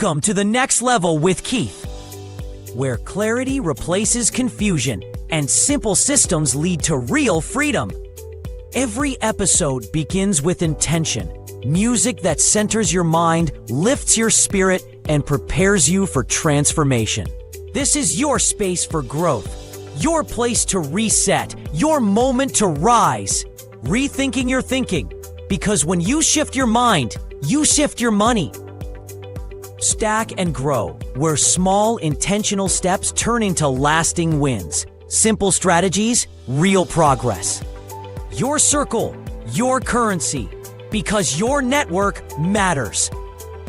Welcome to the next level with Keith, where clarity replaces confusion and simple systems lead to real freedom. Every episode begins with intention, music that centers your mind, lifts your spirit, and prepares you for transformation. This is your space for growth, your place to reset, your moment to rise. Rethinking your thinking, because when you shift your mind, you shift your money. Stack and grow, where small intentional steps turn into lasting wins. Simple strategies, real progress. Your circle, your currency, because your network matters.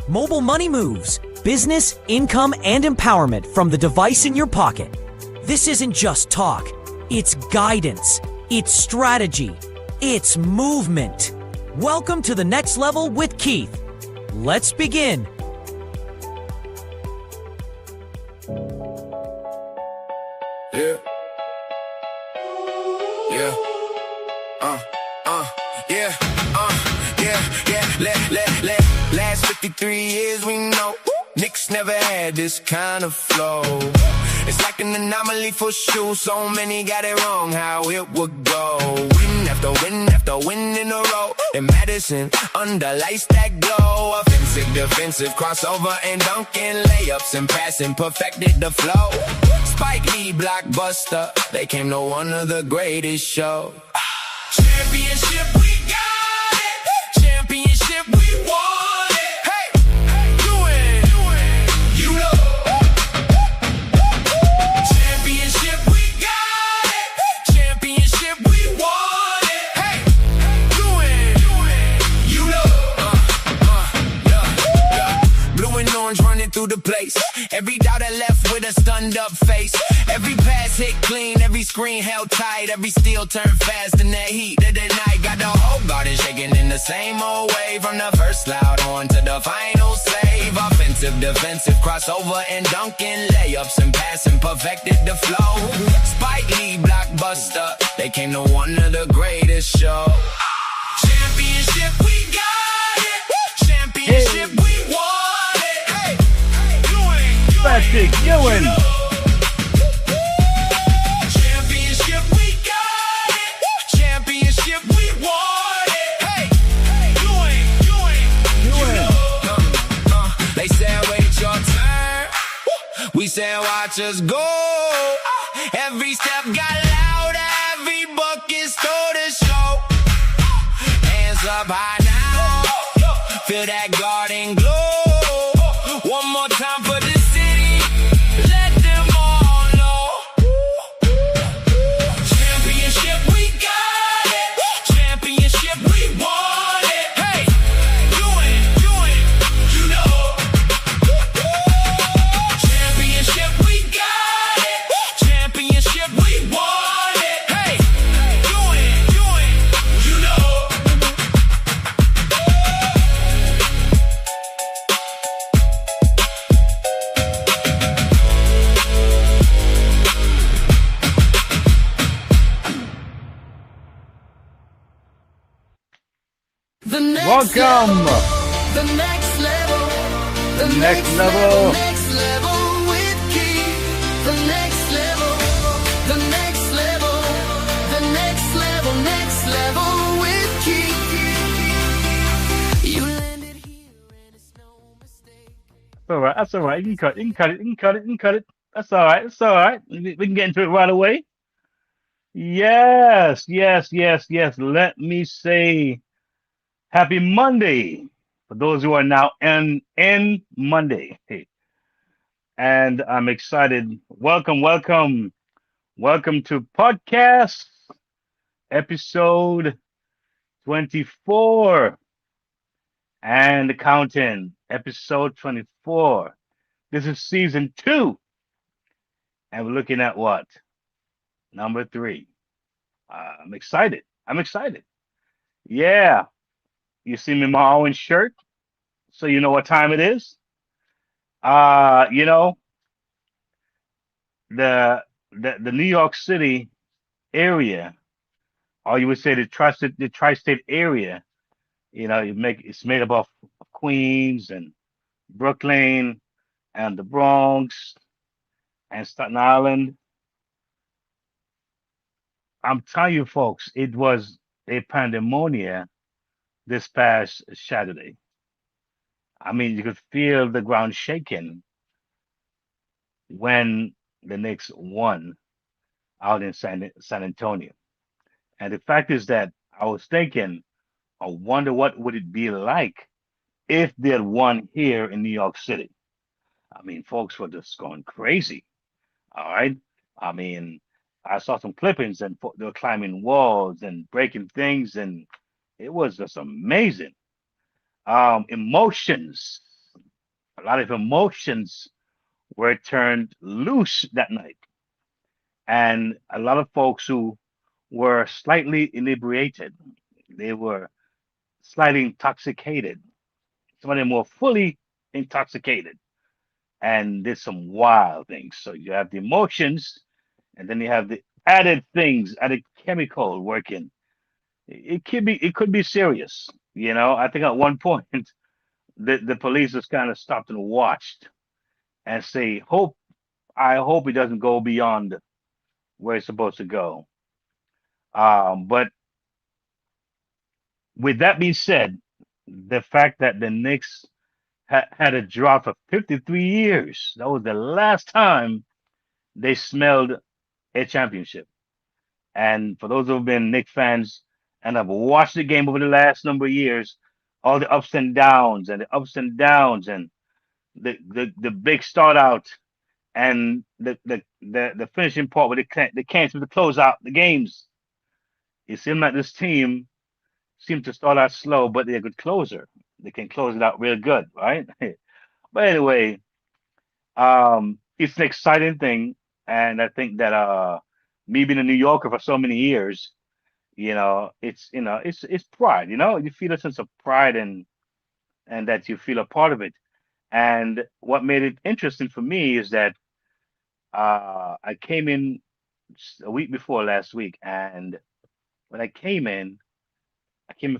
Mobile money moves, business, income, and empowerment from the device in your pocket. This isn't just talk, it's guidance, it's strategy, it's movement. Welcome to the next level with Keith. Let's begin. Yeah. Yeah. Last 53 years we know Knicks never had this kind of flow. It's like an anomaly for sure. So many got it wrong how it would go. Win after win after win in a row. In Madison, under lights that glow. Offensive, defensive, crossover and dunking. Layups and passing, perfected the flow. Spike Lee, blockbuster. They came to one of the greatest shows. Championship, we got it. Championship, we won it. Hey, do it. You know. Championship, we got it. Championship, we won it. Hey, do it. You know. Yeah. Blue and orange running through the place. Every doubter left with a stunned up face. Every pass hit clean, every screen held tight. Every steal turned fast in that heat of the night. Got the whole garden shaking in the same old way. From the first loud on to the final save. Offensive, defensive, crossover and dunking. Layups and passing, perfected the flow. Spike Lee, blockbuster. They came to one of the greatest shows. Championship, we got it. Championship, we won it. Hey, Patrick Ewan. Championship, we got it. Championship, we won it. Hey, they said wait your turn. We said watch us go. Every step got louder. Every bucket stole the show. Hands up high now. Feel that garden glow. One more time for the city. Let them all know. Championship, we got it. Championship, we won it. Hey, do it, you know. Championship, we got it. Championship, we won it. Hey, do it, you know. The next Welcome. level, the next level, the Next level. next level with Keith. The next level, the next level, the next level with Keith. You landed here and it's no mistake. That's all right. You can cut it. That's all right. We can get into it right away. Yes. Let me say happy Monday for those who are now in Monday. Hey. And I'm excited. Welcome to podcast episode 24 and counting. Episode 24. This is season 2. And we're looking at what? Number 3. I'm excited. Yeah. You see me in my orange shirt, so you know what time it is. You know, the New York City area, or you would say the tri-state area, you know, it's made up of Queens and Brooklyn and the Bronx and Staten Island. I'm telling you, folks, it was a pandemonium this past Saturday. I mean, you could feel the ground shaking when the Knicks won out in San Antonio. And the fact is that I was thinking, I wonder what would it be like if they had won here in New York City. I mean, folks were just going crazy. All right. I mean, I saw some clippings and they were climbing walls and breaking things, and it was just amazing. Emotions, a lot of emotions were turned loose that night, and a lot of folks who were slightly inebriated, they were slightly intoxicated. Some of them were fully intoxicated and did some wild things. So you have the emotions, and then you have the added things, added chemical working. It could be serious. You know, I think at one point the police just kind of stopped and watched and say, I hope it doesn't go beyond where it's supposed to go. But with that being said, the fact that the Knicks had a drought for 53 years, that was the last time they smelled a championship. And for those who have been Knicks fans and have watched the game over the last number of years, all the ups and downs and the ups and downs and the big start out and the finishing part where they can't seem to close out the games. It seemed like this team seemed to start out slow, but they're a good closer. They can close it out real good, right? But anyway, it's an exciting thing, and I think that me being a New Yorker for so many years, it's pride. You know, you feel a sense of pride and that you feel a part of it. And what made it interesting for me is that I came in a week before last week, and when I came in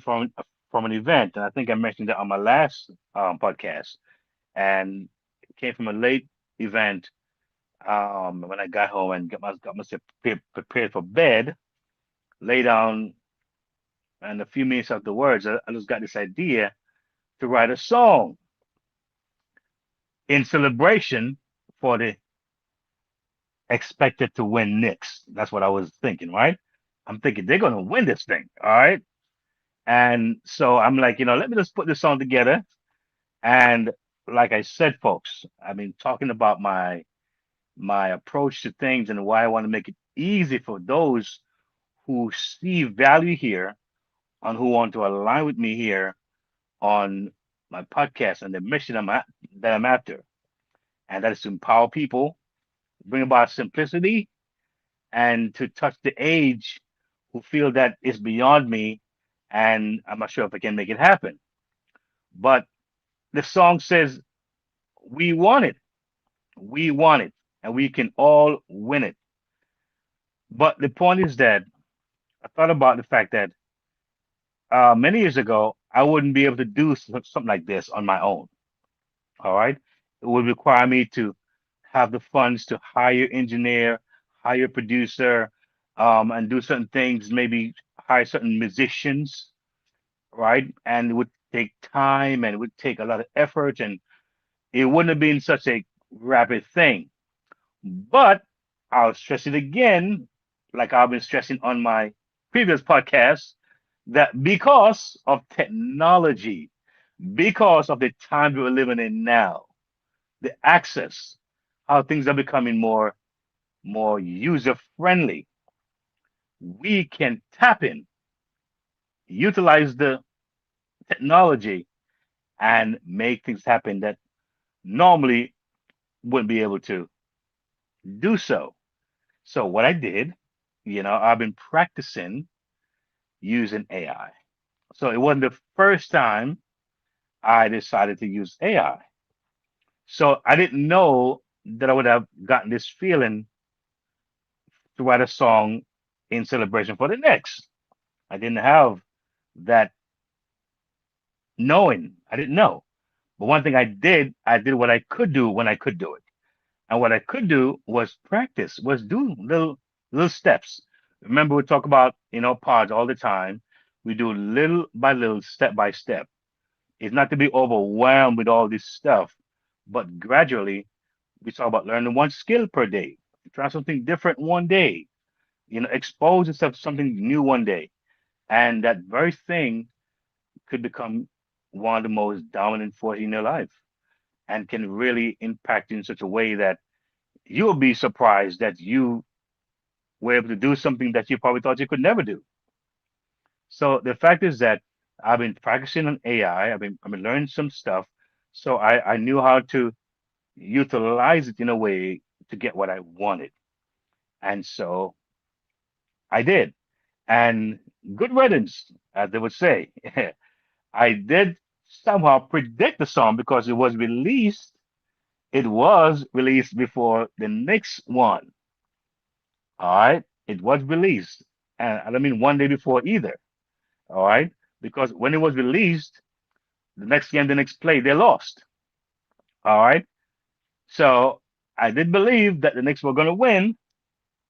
from an event, and I think I mentioned that on my last podcast, and it came from a late event. When I got home and got myself prepared for bed, lay down, and a few minutes afterwards, I just got this idea to write a song in celebration for the expected to win Knicks. That's what I was thinking, right? I'm thinking they're gonna win this thing, all right? And so I'm like, let me just put this song together. And like I said, folks, I've been talking about my approach to things and why I want to make it easy for those who see value here and who want to align with me here on my podcast and the mission that I'm after. And that is to empower people, bring about simplicity, and to touch the age who feel that it's beyond me and I'm not sure if I can make it happen. But the song says, we want it, we want it, and we can all win it. But the point is that I thought about the fact that many years ago, I wouldn't be able to do something like this on my own. All right. It would require me to have the funds to hire engineer, hire producer, and do certain things, maybe hire certain musicians, right? And it would take time and it would take a lot of effort and it wouldn't have been such a rapid thing. But I'll stress it again, like I've been stressing on my previous podcast, that because of technology, because of the time we're living in now, the access, how things are becoming more user friendly, we can tap in, utilize the technology, and make things happen that normally wouldn't be able to do so. So what I did, I've been practicing using AI. So it wasn't the first time I decided to use AI. So I didn't know that I would have gotten this feeling to write a song in celebration for the next. I didn't have that knowing. I didn't know. But one thing I did what I could do when I could do it. And what I could do was practice, was do little steps. Remember, we talk about, pods all the time. We do little by little, step by step. It's not to be overwhelmed with all this stuff, but gradually we talk about learning one skill per day. Try something different one day. Expose yourself to something new one day. And that very thing could become one of the most dominant forces in your life and can really impact you in such a way that you'll be surprised that you were able to do something that you probably thought you could never do. So the fact is that I've been practicing on AI. I've been learning some stuff. So I knew how to utilize it in a way to get what I wanted. And so I did. And good riddance, as they would say. I did somehow predict the song because it was released before the next one. All right. It was released. And I don't mean one day before either. All right. Because when it was released, the next game, the next play, they lost. All right. So I did believe that the Knicks were going to win.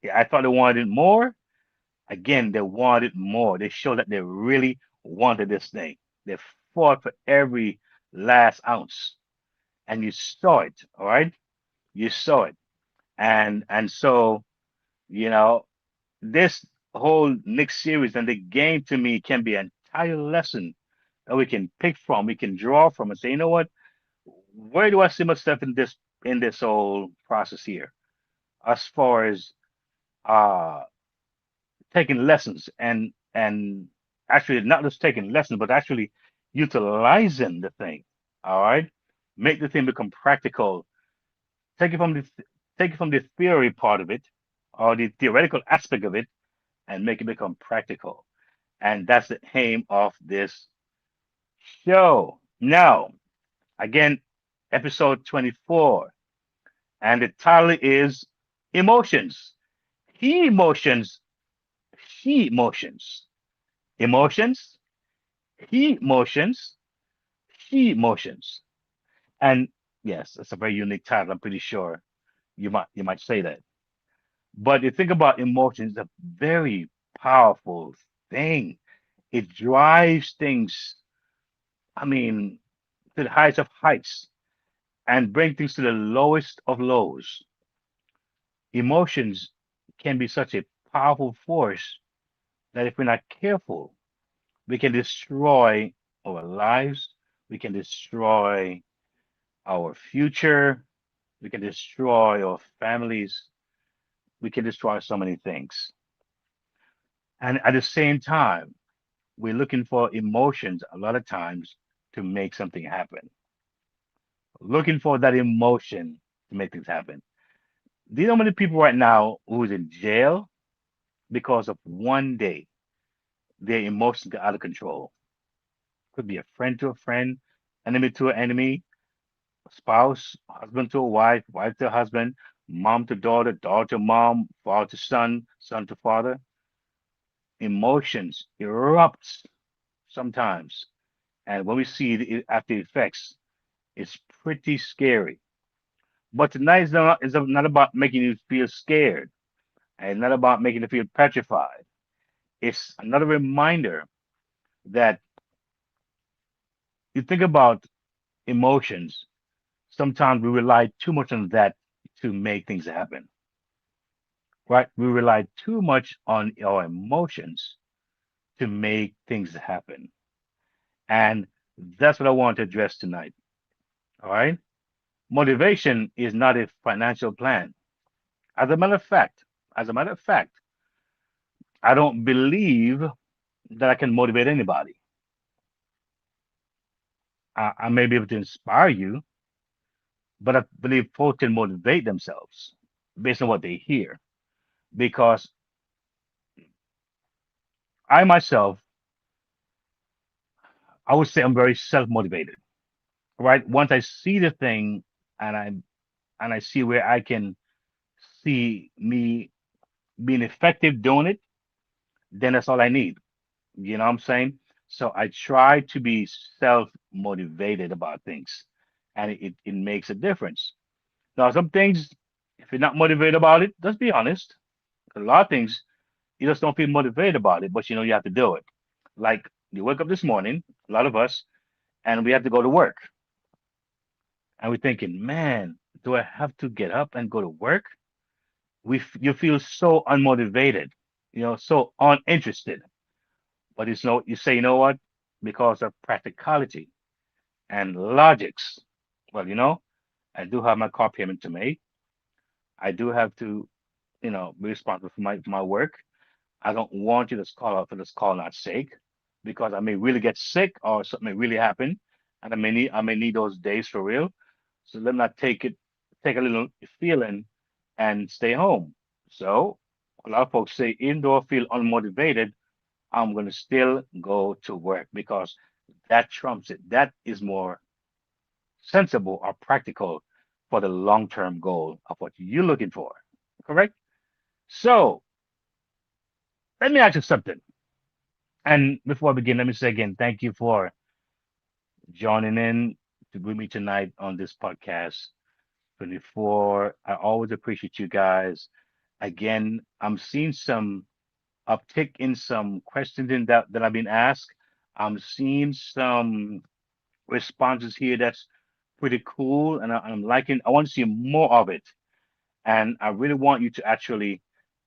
Yeah, I thought they wanted more. Again, they wanted more. They showed that they really wanted this thing. They fought for every last ounce. And you saw it. All right. You saw it. And so, you know, this whole Knicks series and the game to me can be an entire lesson that we can pick from, we can draw from and say, you know what, where do I see myself in this whole process here? As far as uh taking lessons and actually not just taking lessons, but actually utilizing the thing. All right. Make the thing become practical. Take it from the take it from the theory part of it or the theoretical aspect of it and make it become practical. And that's the aim of this show. Now, again, episode 24, and the title is Emotions. He emotions, she emotions. Emotions, he emotions, she emotions. And yes, it's a very unique title. I'm pretty sure you might say that. But you think about emotions, it's a very powerful thing. It drives things, I mean, to the heights of heights and bring things to the lowest of lows. Emotions can be such a powerful force that if we're not careful, we can destroy our lives, we can destroy our future, we can destroy our families, we can destroy so many things. And at the same time, we're looking for emotions a lot of times to make something happen. Looking for that emotion to make things happen. Do you know how many people right now who's in jail because of one day their emotions got out of control? Could be a friend to a friend, enemy to an enemy, spouse, husband to a wife, wife to a husband, mom to daughter, daughter to mom, father to son, son to father. Emotions erupt sometimes, and when we see the after effects, it's pretty scary. But tonight is not about making you feel scared, and it's not about making you feel petrified. It's another reminder that you think about emotions. Sometimes we rely too much on that to make things happen, right? We rely too much on our emotions to make things happen. And that's what I want to address tonight. All right. Motivation is not a financial plan. As a matter of fact, I don't believe that I can motivate anybody. I may be able to inspire you, but I believe folks can motivate themselves based on what they hear. Because I myself, I would say I'm very self-motivated, right? Once I see the thing and I see where I can see me being effective doing it, then that's all I need. You know what I'm saying? So I try to be self-motivated about things. and it makes a difference. Now, some things, if you're not motivated about it, just be honest. A lot of things you just don't feel motivated about it, but you know you have to do it. Like you wake up this morning, a lot of us, and we have to go to work, and we're thinking, man, do I have to get up and go to work? You feel so unmotivated, so uninterested. But it's no, you say, you know what? Because of practicality and logics. Well, I do have my car payment to make. I do have to, be responsible for my work. I don't want you to call out for this call not sake because I may really get sick or something may really happen, and I may need those days for real. So let me not take a little feeling and stay home. So a lot of folks say, even though I feel unmotivated, I'm gonna still go to work because that trumps it. That is more sensible or practical for the long-term goal of what you're looking for. Correct? So let me ask you something. And before I begin, let me say again, thank you for joining in with me tonight on this podcast 24. I always appreciate you guys. Again, I'm seeing some uptick in some questions that I've been asked. I'm seeing some responses here that's pretty cool, and I'm liking. I want to see more of it, and I really want you to actually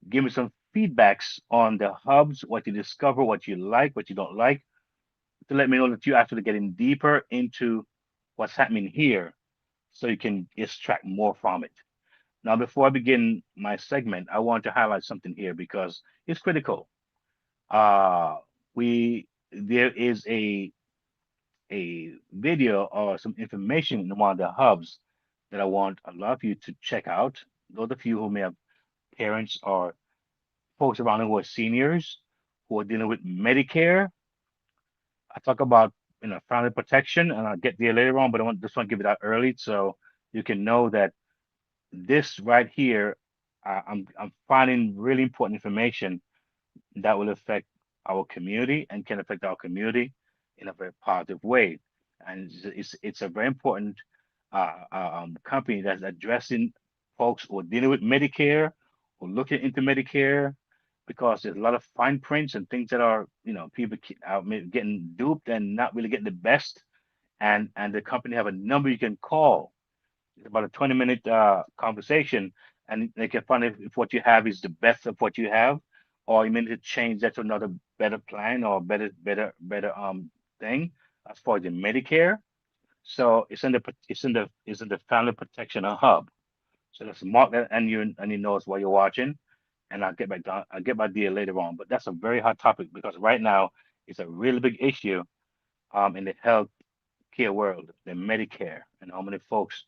give me some feedbacks on the hubs, what you discover, what you like, what you don't like, to let me know that you're actually getting deeper into what's happening here, so you can extract more from it. Now, before I begin my segment, I want to highlight something here because it's critical. Uh, we there is a video or some information in one of the hubs that I want a lot of you to check out. Those of you who may have parents or folks around who are seniors who are dealing with Medicare. I talk about family protection, and I'll get there later on, but just want to give it out early so you can know that this right here, I'm finding really important information that will affect our community and can affect our community in a very positive way. And it's a very important company that's addressing folks who are dealing with Medicare or looking into Medicare because there's a lot of fine prints and things that are, people are getting duped and not really getting the best. And the company have a number you can call. It's about a 20-minute conversation, and they can find if what you have is the best of what you have, or you may need to change that to another better plan or better thing as far as the Medicare. So it's in the Family Protection Hub. So let's mark that, and you know it's while you're watching, and I'll get back there later on. But that's a very hot topic because right now it's a really big issue in the health care world, the Medicare, and how many folks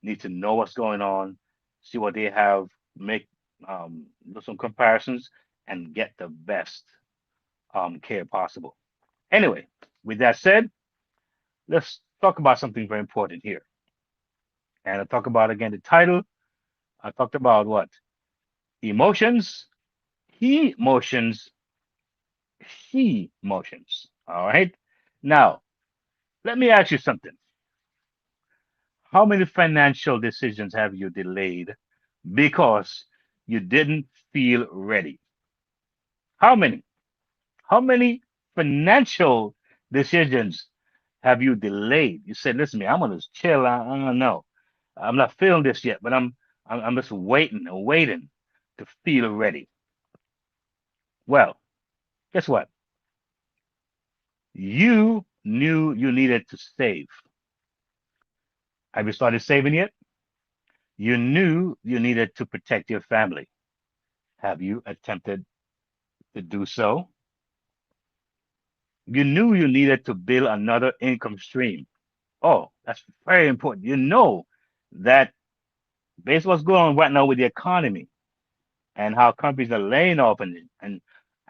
need to know what's going on, see what they have, make do some comparisons, and get the best care possible. Anyway, with that said, let's talk about something very important here. And I'll talk about again the title. I talked about what? Emotions, he emotions, she emotions. All right. Now, let me ask you something. How many financial decisions have you delayed because you didn't feel ready? How many? How many financial decisions have you delayed? You said, listen, man, I'm gonna just chill. I don't know. I'm not feeling this yet, but I'm just waiting to feel ready. Well, guess what? You knew you needed to save. Have you started saving yet? You knew you needed to protect your family. Have you attempted to do so? You knew you needed to build another income stream. Oh, that's very important. You know that based on what's going on right now with the economy and how companies are laying off and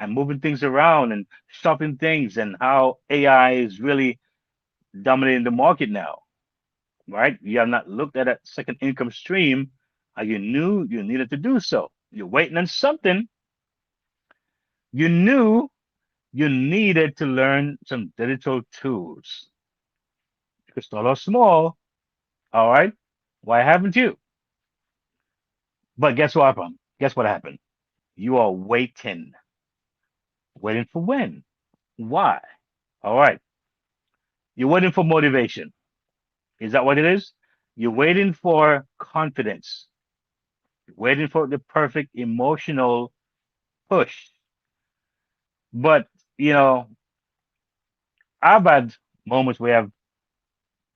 moving things around and shopping things and how AI is really dominating the market now, right? You have not looked at a second income stream. You knew you needed to do so. You're waiting on something. You knew you needed to learn some digital tools. You could start off small, All right. Why haven't you? But guess what happened? Guess what happened? You are waiting. Waiting for when? Why? All right. You're waiting for motivation. Is that what it is? You're waiting for confidence. You're waiting for the perfect emotional push. But, you know, I've had moments where I've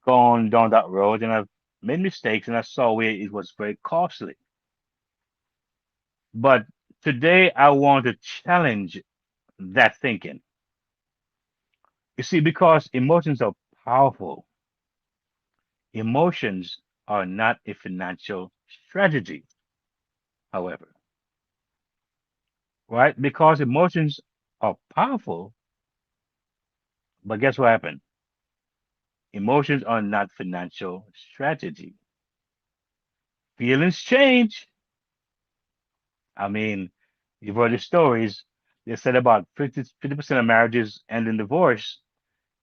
gone down that road and I've made mistakes and I saw where it was very costly. But today I want to challenge that thinking. You see, because emotions are powerful, emotions are not a financial strategy, however, right? Because emotions are powerful, but guess what happened? Emotions are not financial strategy. Feelings change. I mean, you've heard the stories. They said about 50% of marriages end in divorce.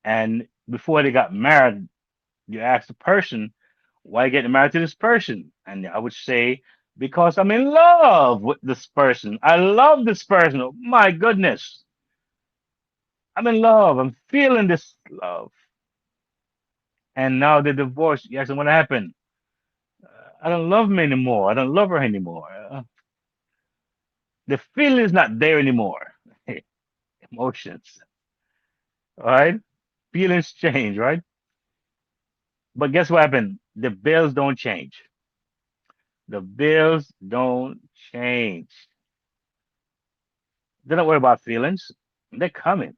And before they got married, you ask the person, why are you getting married to this person? And I would say, because I'm in love with this person. I love this person. Oh, my goodness. I'm in love. I'm feeling this love. And now the divorce. You ask them what happened. I don't love him anymore. I don't love her anymore. The feeling is not there anymore. Emotions. All right. Feelings change, right? But guess what happened? The bills don't change. The bills don't change. They don't worry about feelings. They're coming.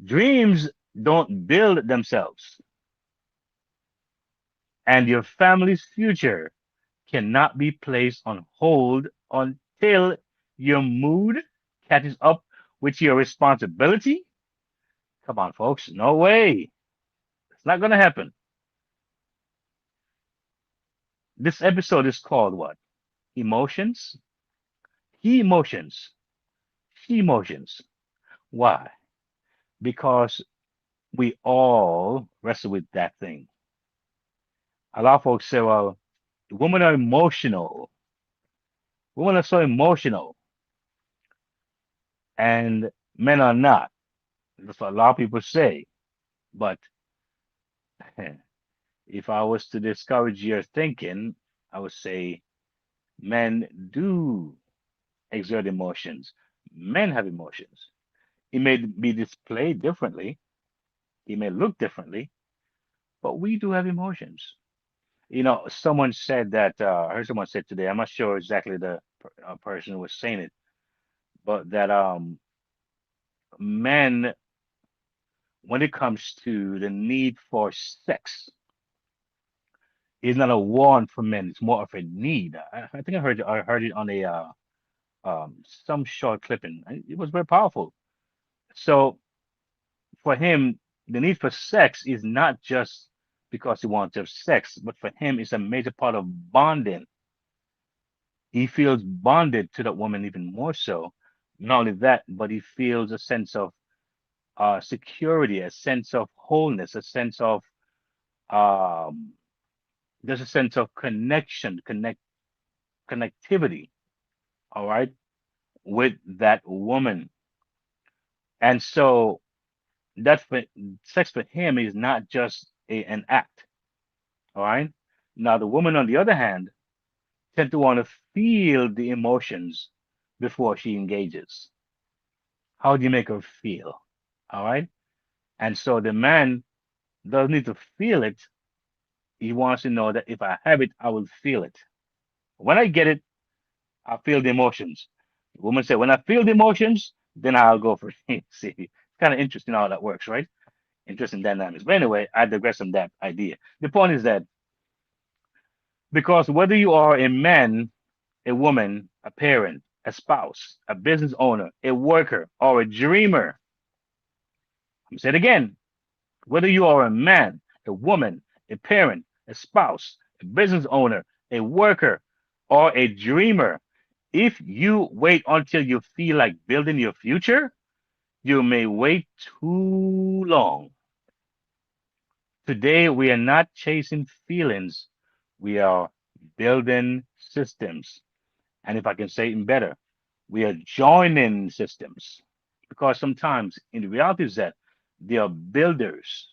Dreams don't build themselves. And your family's future cannot be placed on hold until your mood catches up with your responsibility. Come on, folks. No way. It's not going to happen. This episode is called what? Emotions? He emotions. She emotions. Why? Because we all wrestle with that thing. A lot of folks say, well, women are emotional. Women are so emotional, and men are not. That's what a lot of people say. But if I was to discourage your thinking, I would say men do exert emotions. Men have emotions. It may be displayed differently, it may look differently, but we do have emotions. You know, someone said that, I heard someone said today, I'm not sure exactly the person who was saying it, but that men, when it comes to the need for sex, is not a want for men, it's more of a need. I think I heard it on a some short clipping. It was very powerful. So for him, the need for sex is not just because he wants to have sex, but for him, it's a major part of bonding. He feels bonded to that woman even more so. Not only that, but he feels a sense of security, a sense of wholeness, a sense of um, there's a sense of connection, connectivity. All right, with that woman, and so that's for sex for him is not just an act. All right. Now the woman, on the other hand, tend to want to feel the emotions before she engages. How do you make her feel? All right. And so the man doesn't need to feel it. He wants to know that if I have it, I will feel it. When I get it, I feel the emotions. The woman said, when I feel the emotions, then I'll go for it. See, it's kind of interesting how that works, right? Interesting dynamics. But anyway, I digress from that idea. The point is that because whether you are a man, a woman, a parent, a spouse, a business owner, a worker, or a dreamer, I'm saying it again, whether you are a man, a woman, a parent, a spouse, a business owner, a worker, or a dreamer, if you wait until you feel like building your future, you may wait too long. Today, we are not chasing feelings, we are building systems. And if I can say it better, we are joining systems because sometimes in the reality is that they are builders.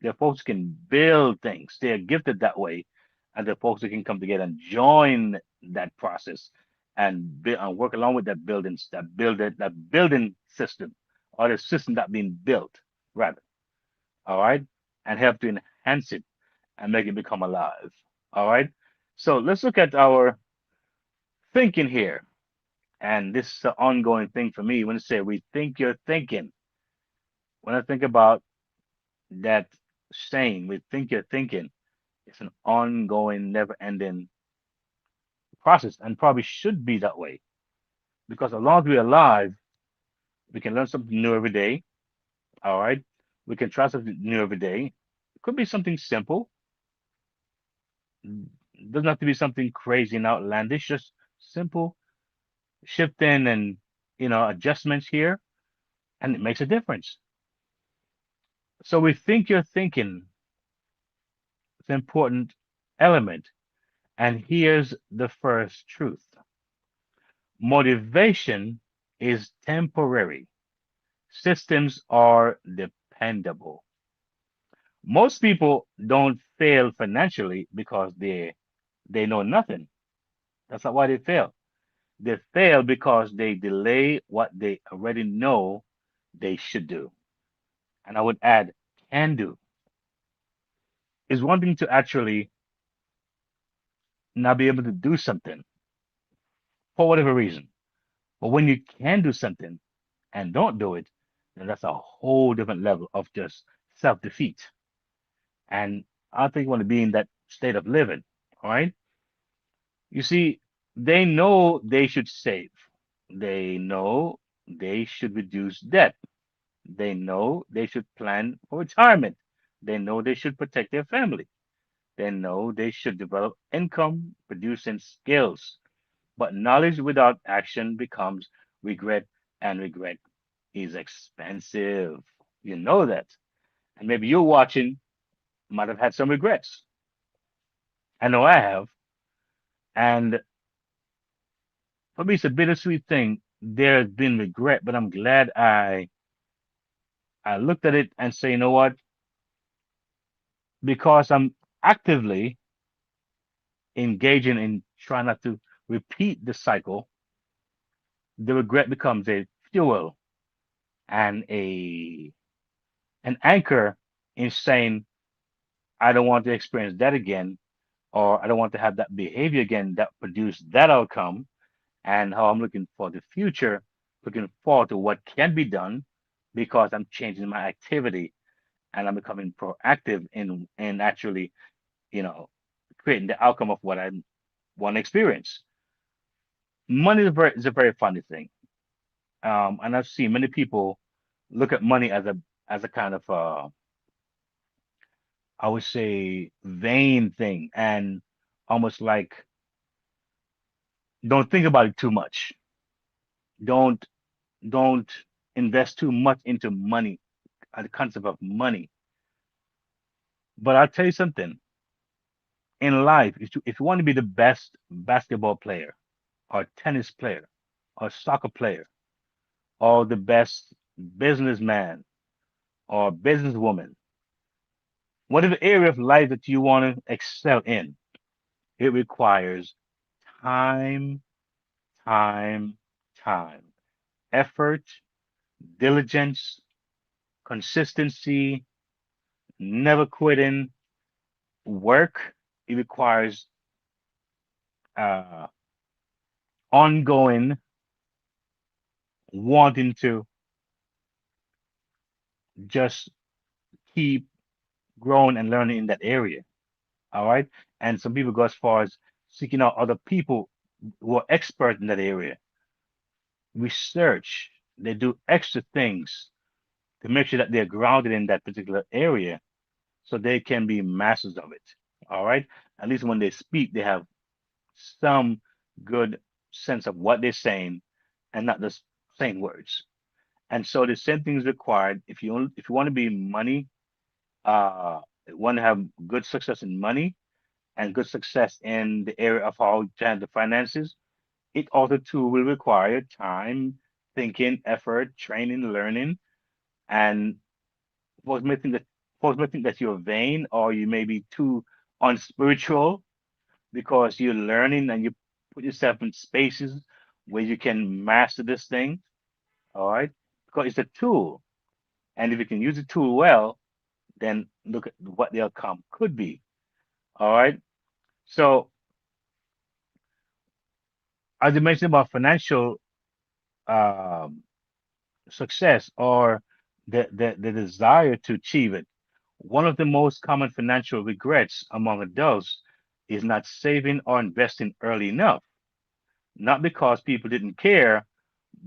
They're folks who can build things. They are gifted that way, and they're folks who can come together and join that process and build and work along with that that building system or the system that being built rather. All right, and help to enhance it and make it become alive. All right. So let's look at our thinking here. And this is an ongoing thing for me. When I say rethink your thinking, when I think about that saying, rethink your thinking, it's an ongoing, never ending process and probably should be that way because as long as we're alive, we can learn something new every day. All right. We can try something new every day. It could be something simple. It doesn't have to be something crazy and outlandish, just simple shifting and adjustments here, and it makes a difference. So we think you're thinking is an important element. And here's the first truth. Motivation is temporary. Systems are dependable. Most people don't fail financially because they know nothing. That's not why they fail. They fail because they delay what they already know they should do. And I would add can do. Is one thing to actually not be able to do something for whatever reason. But when you can do something and don't do it, then that's a whole different level of just self defeat. And I think you want to be in that state of living. All right. You see, they know they should save. They know they should reduce debt. They know they should plan for retirement. They know they should protect their family. They know they should develop income producing skills. But knowledge without action becomes regret, and regret is expensive. You know that. And maybe you're watching, might have had some regrets. I know I have. And for me, it's a bittersweet thing. There's been regret, but I'm glad I looked at it and say, you know what? Because I'm actively engaging in trying not to repeat the cycle, the regret becomes a fuel and a an anchor in saying, I don't want to experience that again, or I don't want to have that behavior again that produced that outcome, and how I'm looking for the future, looking forward to what can be done because I'm changing my activity and I'm becoming proactive in actually, you know, creating the outcome of what I want to experience. Money is a very funny thing. And I've seen many people look at money as a kind of I would say vain thing and almost like don't think about it too much. Don't don't invest too much into money, the concept of money. But I'll tell you something. In life, if you want to be the best basketball player or tennis player or soccer player or the best businessman or businesswoman, whatever area of life that you want to excel in, it requires time, time, time, effort, diligence, consistency, never quitting, work. It requires uh, ongoing wanting to just keep growing and learning in that area. All right. And some people go as far as seeking out other people who are expert in that area, research, they do extra things to make sure that they're grounded in that particular area so they can be masters of it. All right. At least when they speak, they have some good sense of what they're saying and not just saying words. And so the same thing is required if you want to be money. want to have good success in money and good success in the area of how to handle the finances, it also too will require time, thinking, effort, training, learning, and folks may think that folks may think that you're vain or you may be too unspiritual because you're learning and you put yourself in spaces where you can master this thing. All right, because it's a tool, and if you can use the tool well, then look at what the outcome could be. All right. So as you mentioned about financial um, success or the desire to achieve it, one of the most common financial regrets among adults is not saving or investing early enough, not because people didn't care,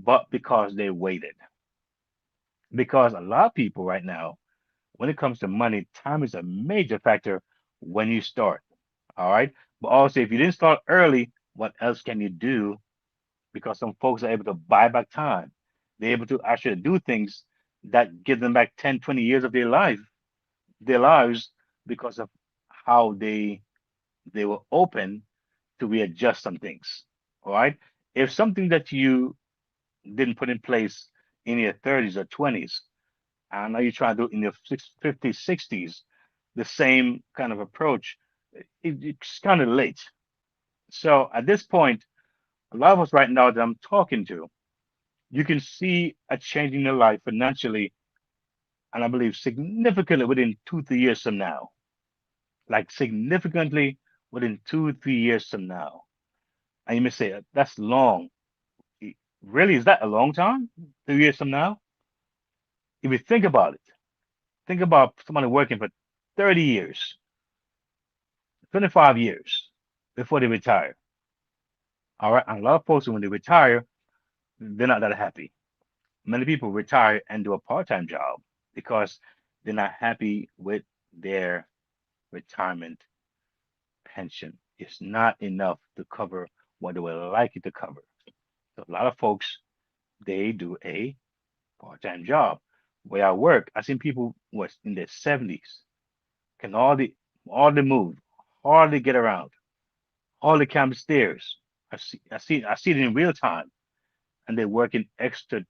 but because they waited. Because a lot of people right now, when it comes to money, time is a major factor when you start. All right. But also, if you didn't start early, what else can you do? Because some folks are able to buy back time. They're able to actually do things that give them back 10, 20 years of their lives because of how they were open to readjust some things. All right. If something that you didn't put in place in your 30s or 20s, and now you're trying to do it in your 50s, 60s, the same kind of approach, it's kind of late. So at this point, a lot of us right now that I'm talking to, you can see a change in your life financially, and I believe significantly within 2, 3 years from now. Like significantly within 2, 3 years from now. And you may say, that's long. Really, is that a long time? 3 years from now? If you think about it, think about somebody working for 30 years, 25 years before they retire. All right. And a lot of folks, when they retire, they're not that happy. Many people retire and do a part-time job because they're not happy with their retirement pension. It's not enough to cover what they would like it to cover. So a lot of folks, they do a part-time job. Where I work, I seen people was in their 70s, can hardly move, hardly get around, hardly climb the stairs. I see it in real time, and they're working extra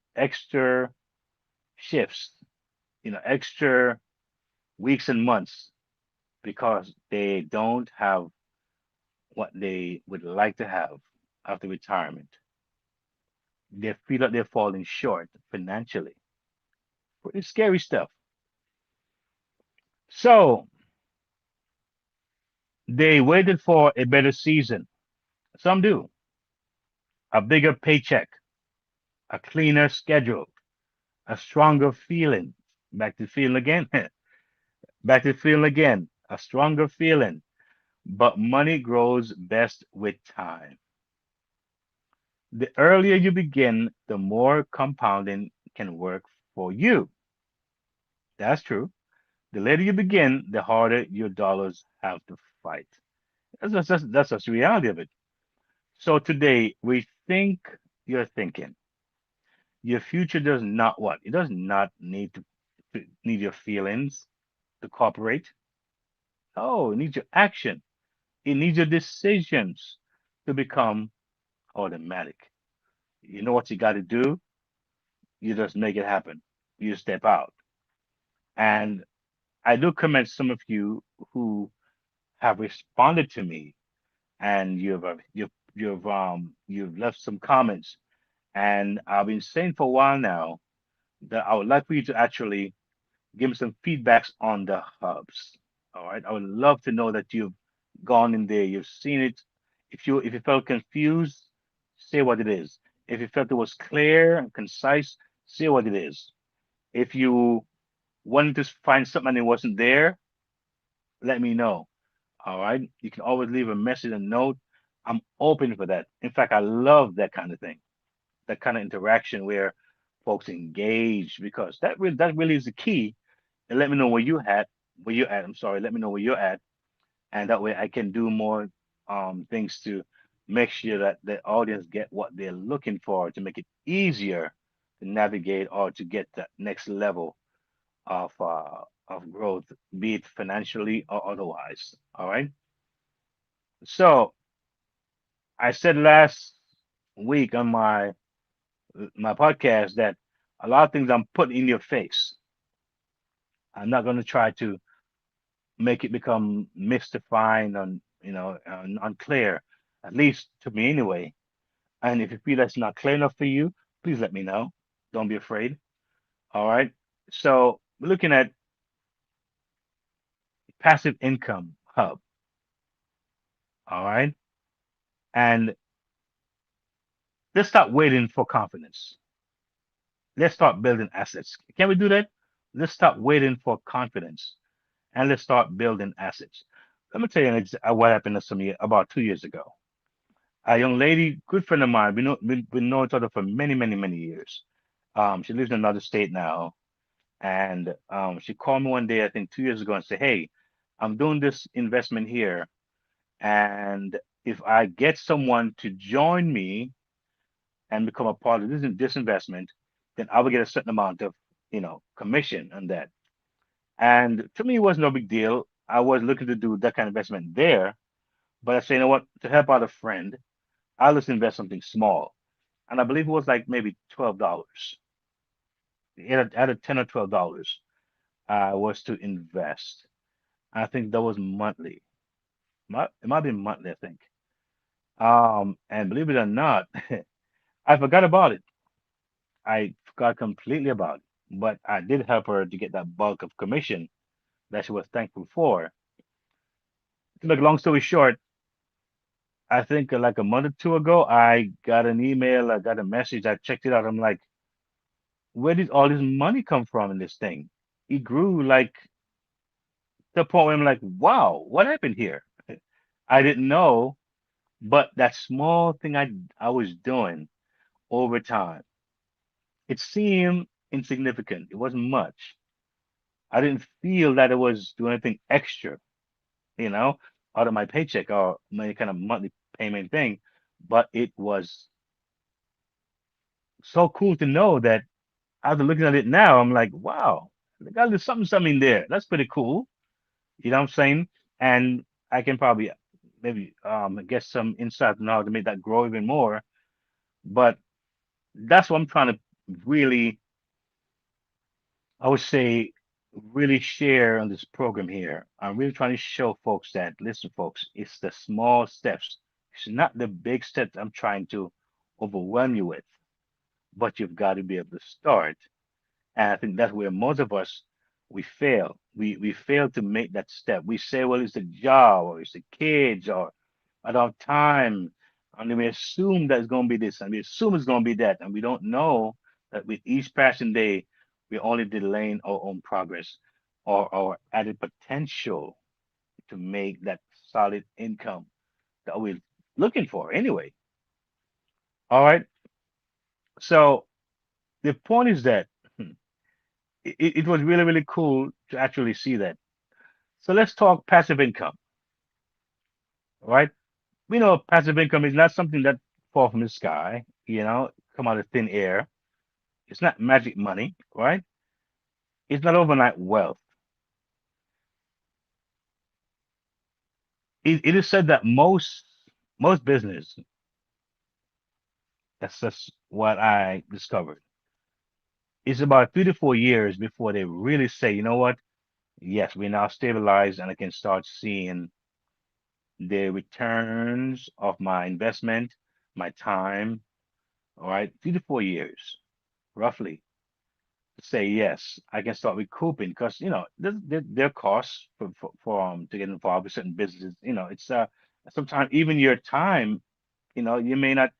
shifts, extra weeks and months because they don't have what they would like to have after retirement. They feel like they're falling short financially. Pretty scary stuff. So they waited for a better season. Some do. A bigger paycheck, a cleaner schedule, a stronger feeling. Back to feeling again. Back to feeling again. A stronger feeling. But money grows best with time. The earlier you begin, the more compounding can work for you. That's true. The later you begin, the harder your dollars have to fight. That's just the reality of it. So today, we think you're thinking. Your future does not what? It does not need your feelings to cooperate. Oh, it needs your action. It needs your decisions to become automatic. You know what you got to do? You just make it happen. You step out. And I do commend some of you who have responded to me, and you've left some comments. And I've been saying for a while now that I would like for you to actually give me some feedbacks on the hubs. All right. I would love to know that you've gone in there, you've seen it. If you felt confused, say what it is. If you felt it was clear and concise, say what it is. If you wanted to find something and it wasn't there, let me know. All right. You can always leave a message and note. I'm open for that. In fact, I love that kind of thing, that kind of interaction where folks engage because that really is the key. And let me know where you're at. I'm sorry. Let me know where you're at, and that way I can do more things to make sure that the audience get what they're looking for to make it easier to navigate or to get that next level of of growth, be it financially or otherwise. All right. So I said last week on my podcast that a lot of things I'm putting in your face. I'm not going to try to make it become mystifying and unclear, at least to me anyway. And if you feel that's not clear enough for you, please let me know. Don't be afraid. All right. So we're looking at passive income hub. All right. And let's stop waiting for confidence. Let's start building assets. Can we do that? Let's stop waiting for confidence and let's start building assets. Let me tell you what happened to some about 2 years ago. A young lady, good friend of mine, we know each other for many, many, many years. She lives in another state now, and she called me one day, I think 2 years ago, and said, "Hey, I'm doing this investment here, and if I get someone to join me and become a part of this investment, then I will get a certain amount of, commission on that." And to me, it was no big deal. I was looking to do that kind of investment there, but I said, you know what, to help out a friend, I'll just invest something small. And I believe it was like maybe $12. Added $10 or $12 was to invest. I think that was monthly. It might be monthly, I think. And believe it or not, I forgot about it. I forgot completely about it. But I did help her to get that bulk of commission that she was thankful for. To make a long story short, I think like a month or two ago, I got an email, I got a message, I checked it out. I'm like, where did all this money come from in this thing? It grew like to the point where I'm like, wow, what happened here? I didn't know, but that small thing I was doing over time, it seemed insignificant. It wasn't much. I didn't feel that it was doing anything extra, you know, out of my paycheck or my kind of monthly payment thing. But it was so cool to know that after looking at it now, I'm like, wow, there's something in there. That's pretty cool. You know what I'm saying? And I can probably maybe get some insight on how to make that grow even more. But that's what I'm trying to really, I would say, really share on this program here. I'm really trying to show folks that, listen, folks, it's the small steps. It's not the big steps I'm trying to overwhelm you with, but you've got to be able to start. And I think that's where most of us we fail. We fail to make that step. We say, well, it's the job or it's the kids or I don't have time. And then we assume that it's going to be this and we assume it's going to be that. And we don't know that with each passing day, we're only delaying our own progress or our added potential to make that solid income that we're looking for anyway. All right. So the point is that it was really, really cool to actually see that. So let's talk passive income. All right. We know passive income is not something that fall from the sky, come out of thin air. It's not magic money, right? It's not overnight wealth. It is said that most business, that's just what I discovered, it's about 3 to 4 years before they really say, you know what? Yes, we're now stabilized and I can start seeing the returns of my investment, my time. All right, 3 to 4 years, roughly, to say yes, I can start recouping because there are costs for to get involved with certain businesses. It's sometimes even your time. You may not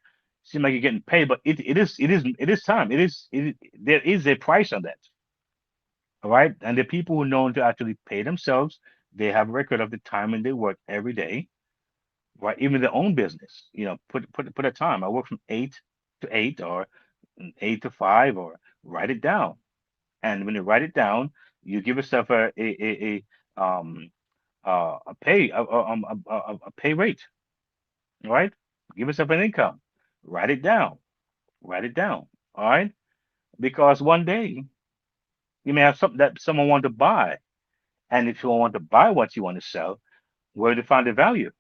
seem like you're getting paid, but it is time. There is a price on that. All right, and the people who know to actually pay themselves, they have a record of the time when they work every day, right? Even their own business, put a time. I work from 8 to 8 or 8 to 5 or write it down. And when you write it down, you give yourself a pay rate, right? Give yourself an income. Write it down. Write it down. All right, because one day you may have something that someone wants to buy. And if you want to buy what you want to sell, where to find the value?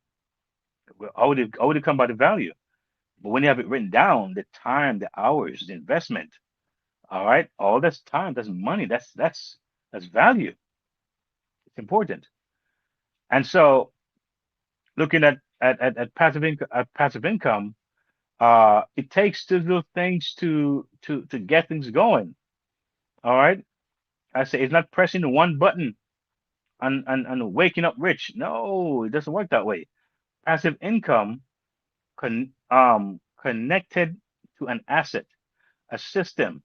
How would it come by the value? But when you have it written down, the time, the hours, the investment, all right, all that's time, that's money, that's value. It's important. And so, looking at passive income, it takes two little things to get things going. All right, I say it's not pressing one button and waking up rich. No, it doesn't work that way. Passive income connected to an asset, a system,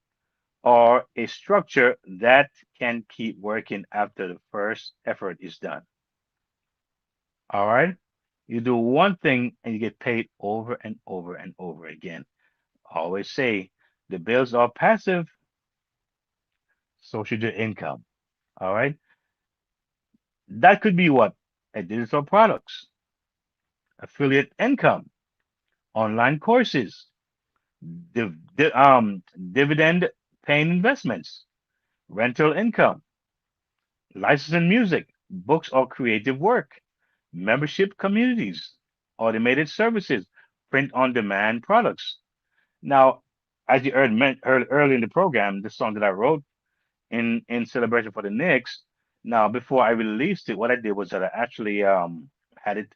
or a structure that can keep working after the first effort is done. All right. You do one thing and you get paid over and over and over again. I always say the bills are passive, so should your income. All right. That could be what? A digital products, affiliate income, online courses, dividend paying investments, rental income, licensing music, books or creative work, membership communities, automated services, print on demand products. Now, as you heard early in the program, the song that I wrote in celebration for the Knicks. Now, before I released it, what I did was that I actually had it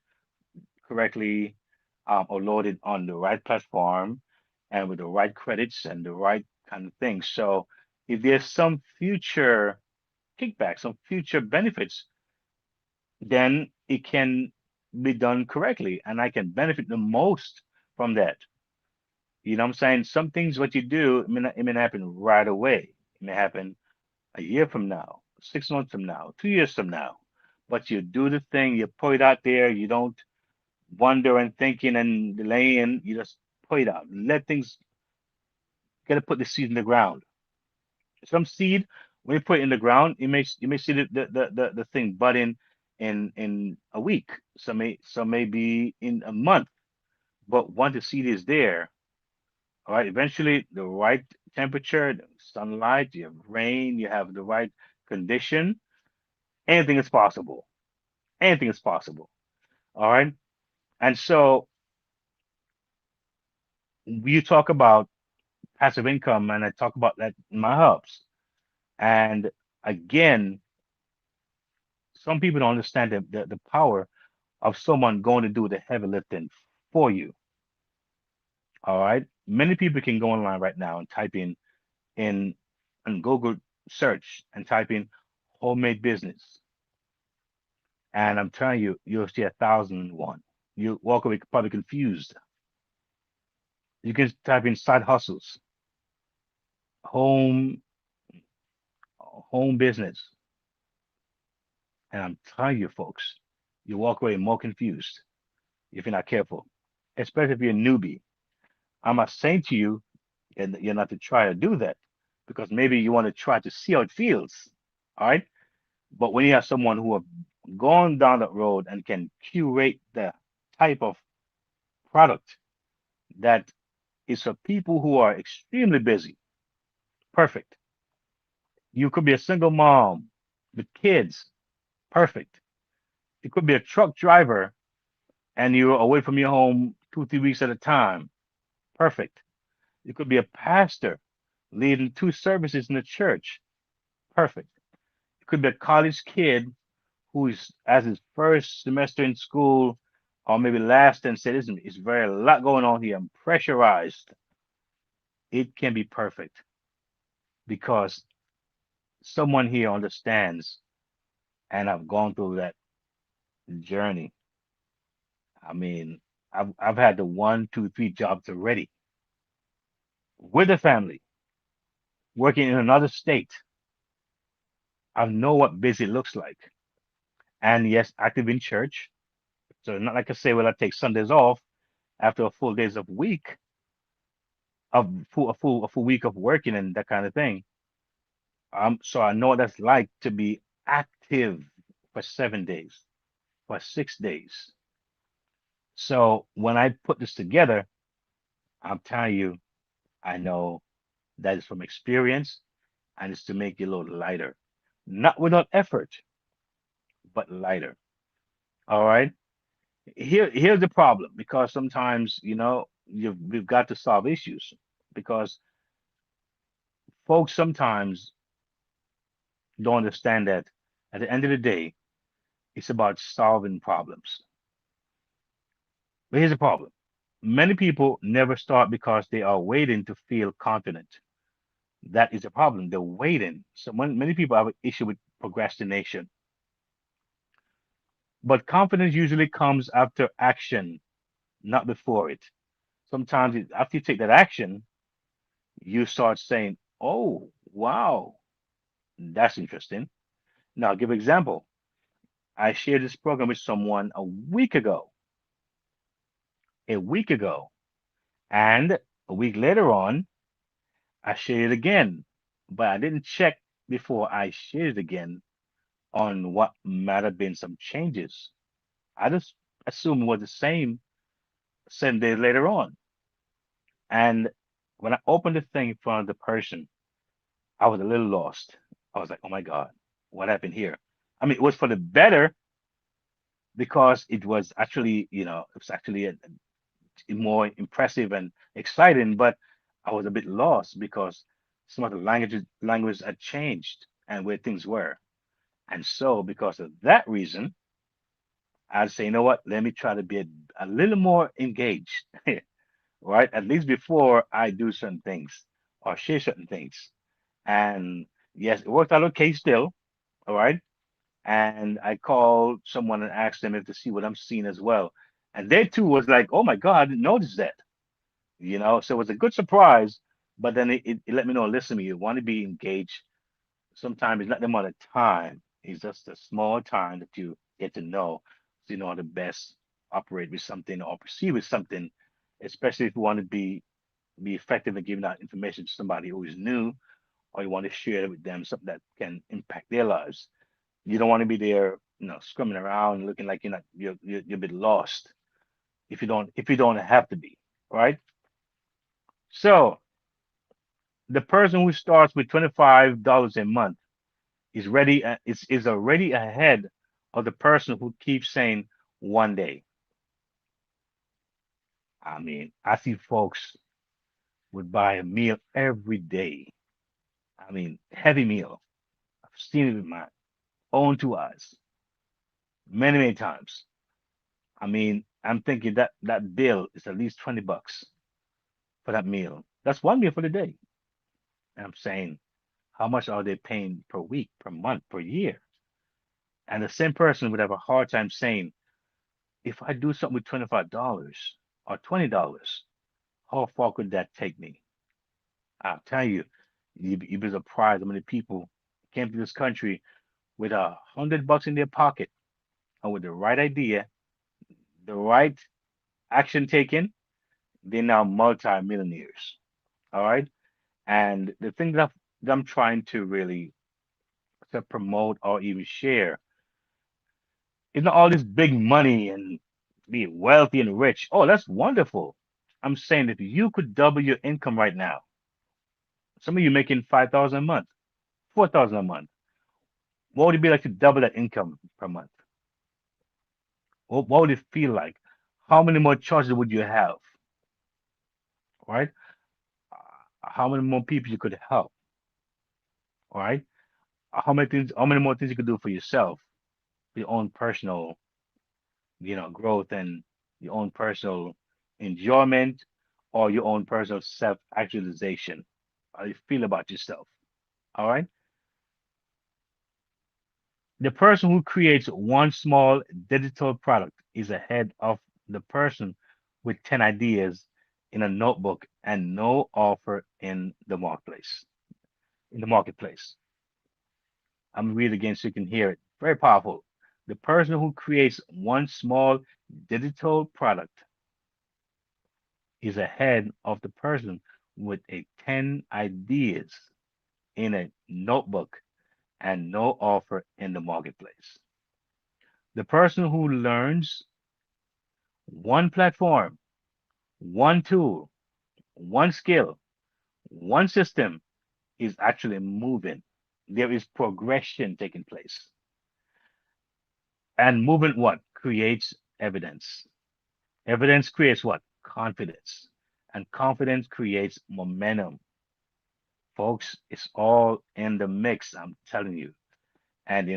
correctly or loaded on the right platform and with the right credits and the right kind of thing. So, if there's some future kickback, some future benefits, then it can be done correctly, and I can benefit the most from that. You know what I'm saying? Some things what you do, it may not happen right away. It may happen a year from now, 6 months from now, 2 years from now. But you do the thing, you put it out there, you don't wonder and thinking and delaying, you just put it out. Let things gotta put the seed in the ground. Some seed, when you put it in the ground, you may see the thing budding in a week. Some may be in a month. But once the seed is there, all right, eventually the right temperature, the sunlight, you have rain, you have the right condition, anything is possible. Anything is possible. All right. And so you talk about passive income, and I talk about that in my hubs. And again, some people don't understand the power of someone going to do the heavy lifting for you. All right. Many people can go online right now and type in and Google search and type in homemade business. And I'm telling you, you'll see 1,001. You walk away probably confused. You can type in side hustles, home home business, and I'm telling you, folks, you walk away more confused if you're not careful, especially if you're a newbie. I'm not saying to you and you're not to try to do that because maybe you want to try to see how it feels. All right. But when you have someone who have gone down that road and can curate the type of product that is for people who are extremely busy, perfect. You could be a single mom with kids, perfect. You could be a truck driver and you're away from your home 2, 3 weeks at a time, perfect. You could be a pastor leading 2 services in the church, perfect. You could be a college kid who is as his first semester in school or maybe last and said, listen, it's very a lot going on here. I'm pressurized. It can be perfect because someone here understands and I've gone through that journey. I mean, I've had the 1, 2, 3 jobs already with a family, working in another state. I know what busy looks like. And yes, active in church. So not like I say, well, I take Sundays off after a full days of week a full week of working and that kind of thing. So I know what that's like to be active for 7 days, for 6 days. So when I put this together, I'm telling you, I know that is from experience and it's to make you a little lighter. Not without effort. but lighter. All right. Here's the problem because sometimes, we've got to solve issues because folks sometimes don't understand that at the end of the day, it's about solving problems. But here's the problem. Many people never start because they are waiting to feel confident. That is a problem. They're waiting. So many people have an issue with procrastination, but confidence usually comes after action, not before it. Sometimes after you take that action, you start saying, "Oh, wow, that's interesting." Now, I'll give an example. I shared this program with someone a week ago, and a week later on, I shared it again, but I didn't check before I shared it again on what might have been some changes. I just assumed it was the same 7 days later on. And when I opened the thing in front of the person, I was a little lost. I was like, oh my God, what happened here? I mean, it was for the better because it was actually, it was actually more impressive and exciting, but I was a bit lost because some of the language had changed and where things were. And so because of that reason, I'd say, you know what, let me try to be a little more engaged, right? At least before I do certain things or share certain things. And yes, it worked out okay still, all right? And I called someone and asked them if to see what I'm seeing as well. And they too was like, oh my God, I didn't notice that. So it was a good surprise, but then it let me know, listen, you want to be engaged. Sometimes it's not the amount of time, it's just a small time that you get to know, so you know how to best operate with something or proceed with something, especially if you want to be effective in giving out information to somebody who is new or you want to share it with them, something that can impact their lives. You don't want to be there, scrumming around looking like you're a bit lost if you don't have to be, right? So the person who starts with $25 a month is already ahead of the person who keeps saying 1 day. I mean, I see folks would buy a meal every day. I mean, heavy meal. I've seen it with my own two eyes many, many times. I mean, I'm thinking that bill is at least $20 for that meal. That's one meal for the day. And I'm saying, how much are they paying per week, per month, per year? And the same person would have a hard time saying, if I do something with $25 or $20, how far could that take me? I'll tell you, you'd be surprised how many people came to this country with $100 in their pocket and with the right idea, the right action taken, they're now multi-millionaires. All right. And the thing that I'm trying to really to promote or even share is not all this big money and be wealthy and rich. Oh, that's wonderful. I'm saying if you could double your income right now, some of you making 5,000 a month, 4,000 a month. What would it be like to double that income per month? What would it feel like? How many more choices would you have? Right? How many more people you could help? Right? How many more things you could do for yourself, for your own personal, growth and your own personal enjoyment or your own personal self-actualization. How you feel about yourself. All right. The person who creates one small digital product is ahead of the person with 10 ideas in a notebook and no offer in the marketplace. In the marketplace. I'm reading again so you can hear it. Very powerful. The person who creates one small digital product is ahead of the person with a 10 ideas in a notebook and no offer in the marketplace. The person who learns one platform, one tool, one skill, one system is actually moving. There is progression taking place. And movement what? Creates evidence. Evidence creates what? Confidence. And confidence creates momentum. Folks, it's all in the mix, I'm telling you. And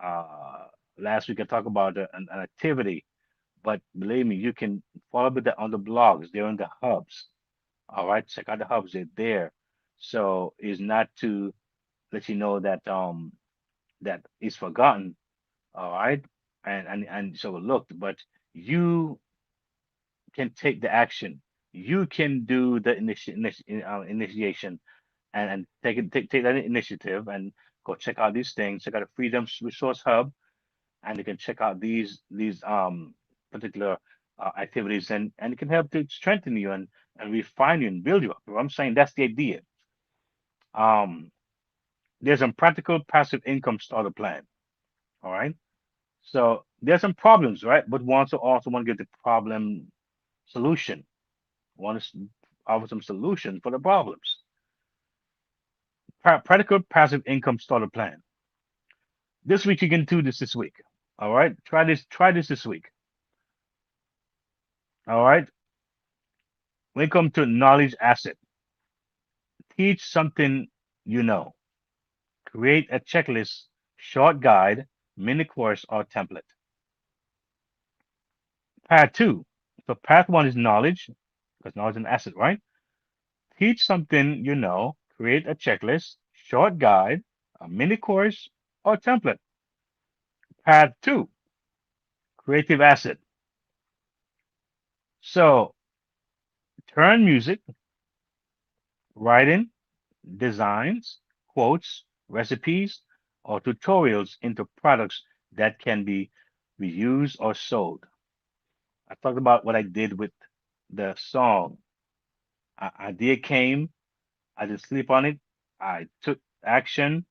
uh, last week I talked about an activity, but believe me, you can follow with that on the blogs. They're in the hubs. All right, check out the hubs. They're there. So it's not to let you know that that is forgotten. All right, and so look, but you can take the action. You can do the initiation and take that initiative and go check out these things. Check out the Freedom Resource Hub, and you can check out these particular activities, and it can help to strengthen you and refine you and build you up. I'm saying that's the idea. Um, there's a practical passive income starter plan. All right. So there's some problems, right? But we also want to get the problem solution. Want to offer some solution for the problems. Practical passive income starter plan. This week you can do this week. All right. Try this week. All right. When it comes to knowledge asset, teach something you know. Create a checklist, short guide, mini course, or template. Path two. So path one is knowledge, because knowledge is an asset, right? Teach something you know. Create a checklist, short guide, a mini course, or template. Path two, creative asset. So turn music, writing, designs, quotes, recipes, or tutorials into products that can be reused or sold. I talked about what I did with the song. Idea came, I didn't sleep on it. I took action.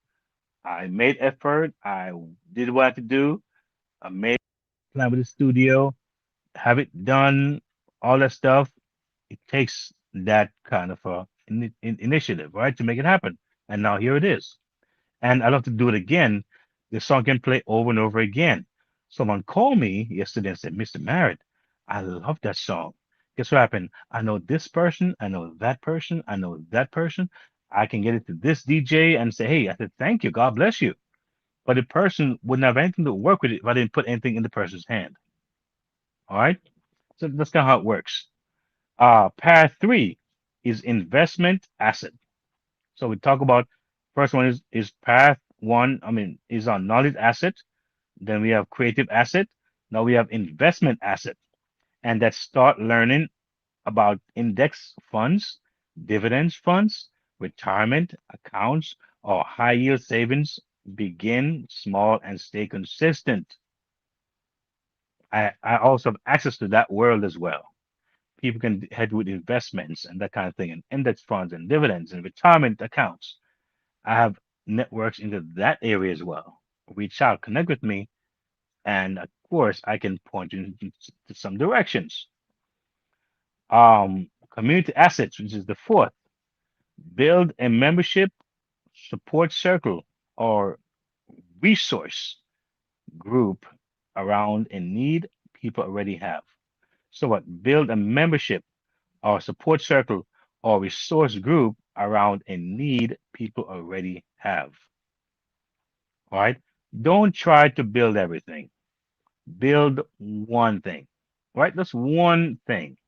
I made effort. I did what I had to do. I made a plan with the studio, have it done, all that stuff. It takes that kind of initiative, right, to make it happen. And now here it is. And I love to do it again. The song can play over and over again. Someone called me yesterday and said, Mr. Merritt, I love that song. Guess what happened? I know this person, I know that person, I know that person. I can get it to this DJ and say, hey, I said, thank you, God bless you. But the person wouldn't have anything to work with it if I didn't put anything in the person's hand. All right. So that's kind of how it works. Path three is investment asset. So we talk about first one is path one. I mean, is on knowledge asset. Then we have creative asset. Now we have investment asset, and that start learning about index funds, dividends funds, retirement accounts, or high yield savings. Begin small and stay consistent. I also have access to that world as well. People can head with investments and that kind of thing, and index funds and dividends and retirement accounts. I have networks into that area as well. Reach out, connect with me, and of course, I can point you into some directions. Community assets, which is the fourth, build a membership support circle or resource group around a need people already have. So what? Build a membership or support circle or resource group around a need people already have. All right. Don't try to build everything. Build one thing. Right? That's one thing.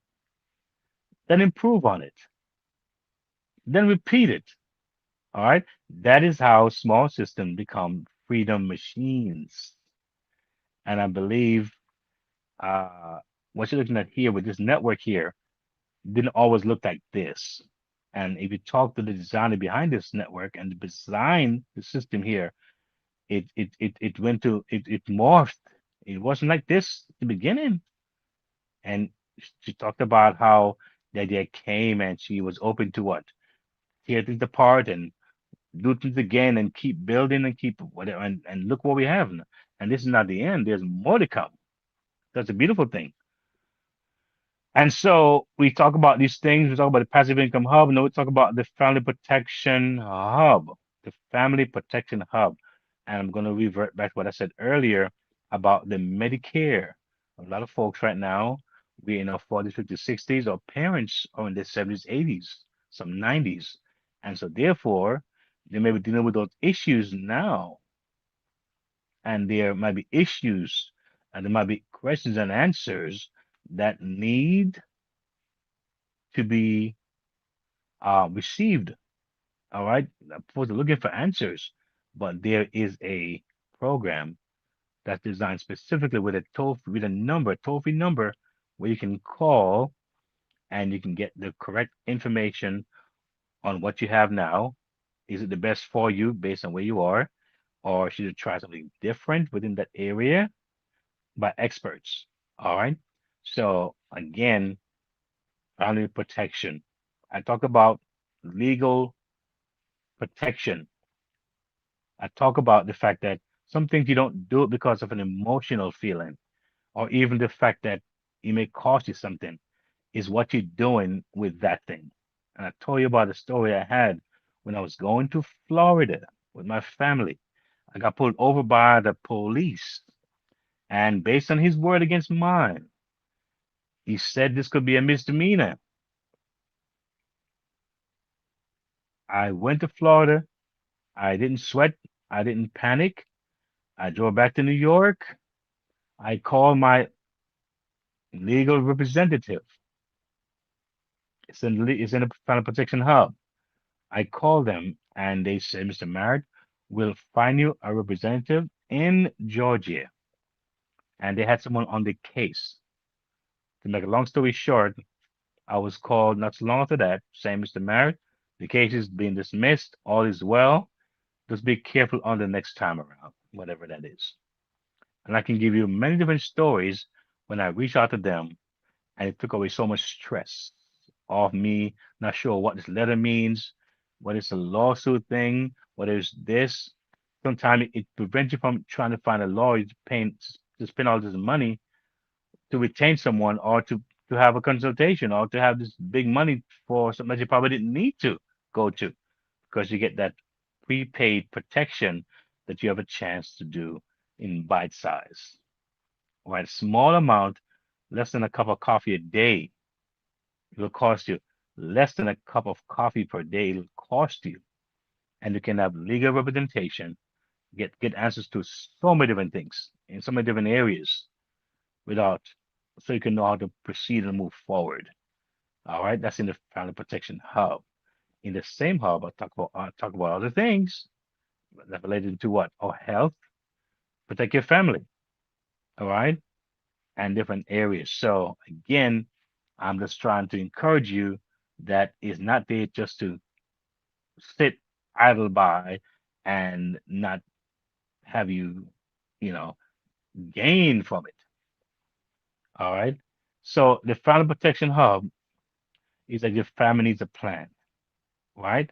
Then improve on it. Then repeat it. All right. That is how small systems become freedom machines. And I believe uh, what you're looking at here with this network here didn't always look like this. And if you talk to the designer behind this network and design the system here, it went to it morphed. It wasn't like this at the beginning. And she talked about how the idea came and she was open to what? Tear things apart and do things again and keep building and keep whatever and look what we have. And this is not the end. There's more to come. That's a beautiful thing. And so we talk about these things. We talk about the passive income hub. And then we talk about the family protection hub. The family protection hub. And I'm going to revert back to what I said earlier. about the Medicare. A lot of folks right now, we're in our 40s, 50s, 60s. Our parents are in their 70s, 80s, some 90s. And so, therefore, they may be dealing with those issues now. And there might be issues and there might be questions and answers that need to be received. All right. Folks are looking for answers, but there is a program that's designed specifically with a toll free number where you can call and you can get the correct information on what you have now. Is it the best for you based on where you are, or should you try something different within that area by experts? All right. So again, family protection. I talk about legal protection. I talk about the fact that some things you don't do it because of an emotional feeling, or even the fact that it may cost you something, is what you're doing with that thing. And I told you about a story I had when I was going to Florida with my family. I got pulled over by the police, and based on his word against mine, he said this could be a misdemeanor. I went to Florida. I didn't sweat. I didn't panic. I drove back to New York. I called my legal representative. It's in a Family Protection Hub. I called them and they said, Mr. Merritt, we'll find you a representative in Georgia. And they had someone on the case. To make a long story short, I was called not so long after that, saying, Mr. Merritt, the case is being dismissed. All is well. Just be careful on the next time around, whatever that is. And I can give you many different stories when I reach out to them, and it took away so much stress off me, not sure what this letter means, what is a lawsuit thing, what is this. Sometimes it prevents you from trying to find a lawyer to spend all this money to retain someone or to have a consultation or to have this big money for something that you probably didn't need to go to because you get that prepaid protection that you have a chance to do in bite size. Right? Small amount, less than a cup of coffee a day, it will cost you less than a cup of coffee per day. It will cost you, and you can have legal representation, get answers to so many different things in so many different areas without, so you can know how to proceed and move forward. All right, that's in the Family Protection Hub. In the same hub, I talk about other things that related to what? Our health, protect your family. All right, and different areas. So again, I'm just trying to encourage you that is not there just to sit idle by and not have you, you know, gain from it. All right. So the Family Protection Hub is that your family needs a plan, right?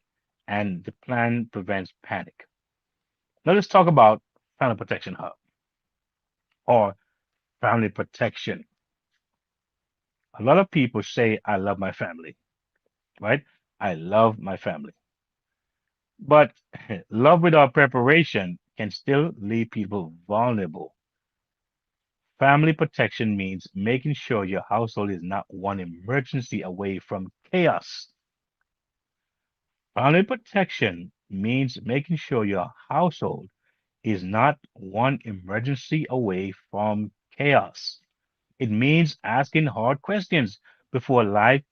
And the plan prevents panic. Now let's talk about Family Protection Hub or family protection. A lot of people say, I love my family, right? I love my family. But love without preparation can still leave people vulnerable. Family protection means making sure your household is not one emergency away from chaos. Family protection means making sure your household is not one emergency away from chaos. It means asking hard questions before life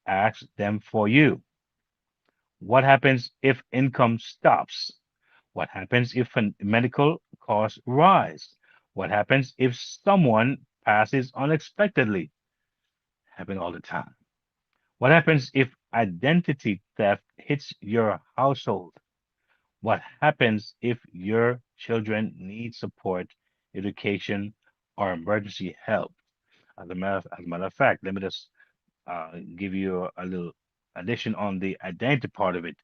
asks them for you. What happens if income stops? What happens if medical costs rise? What happens if someone passes unexpectedly? Happen all the time. What happens if identity theft hits your household? What happens if your children need support, education, or emergency help? As a matter of fact, let me just give you a little addition on the identity part of it.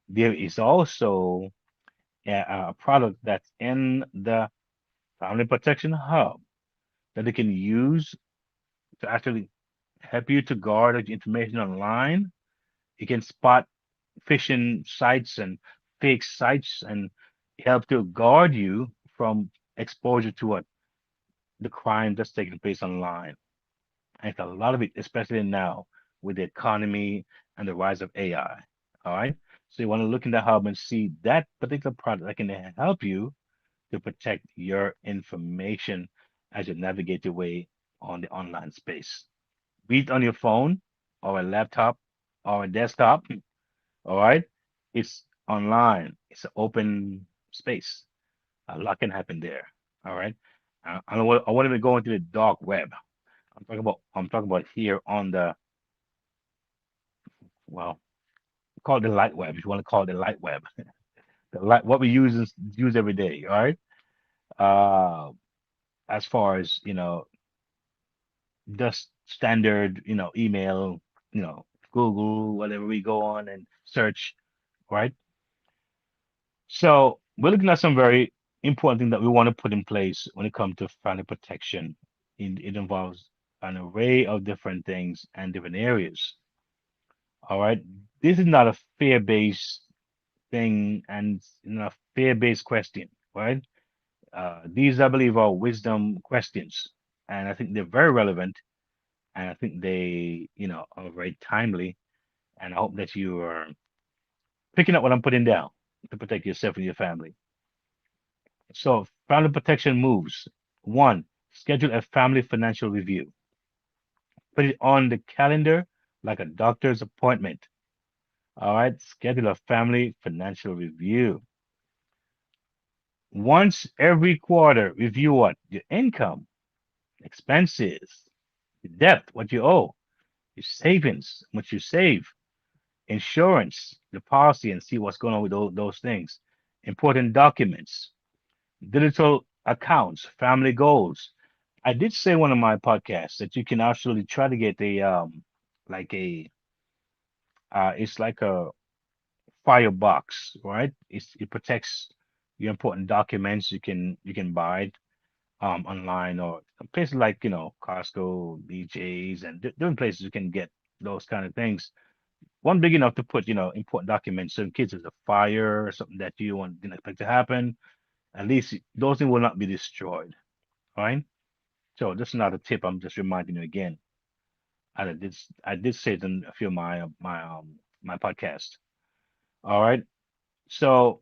There is also a product that's in the Family Protection Hub that they can use to actually help you to guard the information online. It can spot phishing sites and fake sites and help to guard you from exposure to what? the crime that's taking place online. And it's a lot of it, especially now with the economy and the rise of AI. All right. So you want to look in the hub and see that particular product that can help you to protect your information as you navigate your way on the online space. Be it on your phone or a laptop or a desktop. All right. It's online. It's an open space. A lot can happen there. All right. I want to go into the dark web. I'm talking about here on the, well, call it the light web if you want to call it the light web. The light what we use every day, all right? Uh as far as, just standard, email, Google, whatever we go on and search, right? So we're looking at some very important things that we want to put in place when it comes to family protection. It involves an array of different things and different areas. All right. This is not a fear-based thing and a fear-based question, right? These, I believe, are wisdom questions, and I think they're very relevant, and I think they, are very timely. And I hope that you are picking up what I'm putting down to protect yourself and your family. So, family protection moves. One, schedule a family financial review. Put it on the calendar like a doctor's appointment. All right, schedule a family financial review. Once every quarter, review what? Your income, expenses, your debt, what you owe, your savings, what you save, insurance, the policy, and see what's going on with those things. Important documents, digital accounts, family goals. I did say in one of my podcasts that you can actually try to get like a it's like a firebox, right? It protects your important documents. You can buy it online or places like Costco, BJ's, and different places you can get those kind of things. One big enough to put important documents. So in case there's a fire or something that you want didn't expect to happen, at least those things will not be destroyed. Right? So this is not a tip. I'm just reminding you again. I did say it in a few of my podcast. All right. So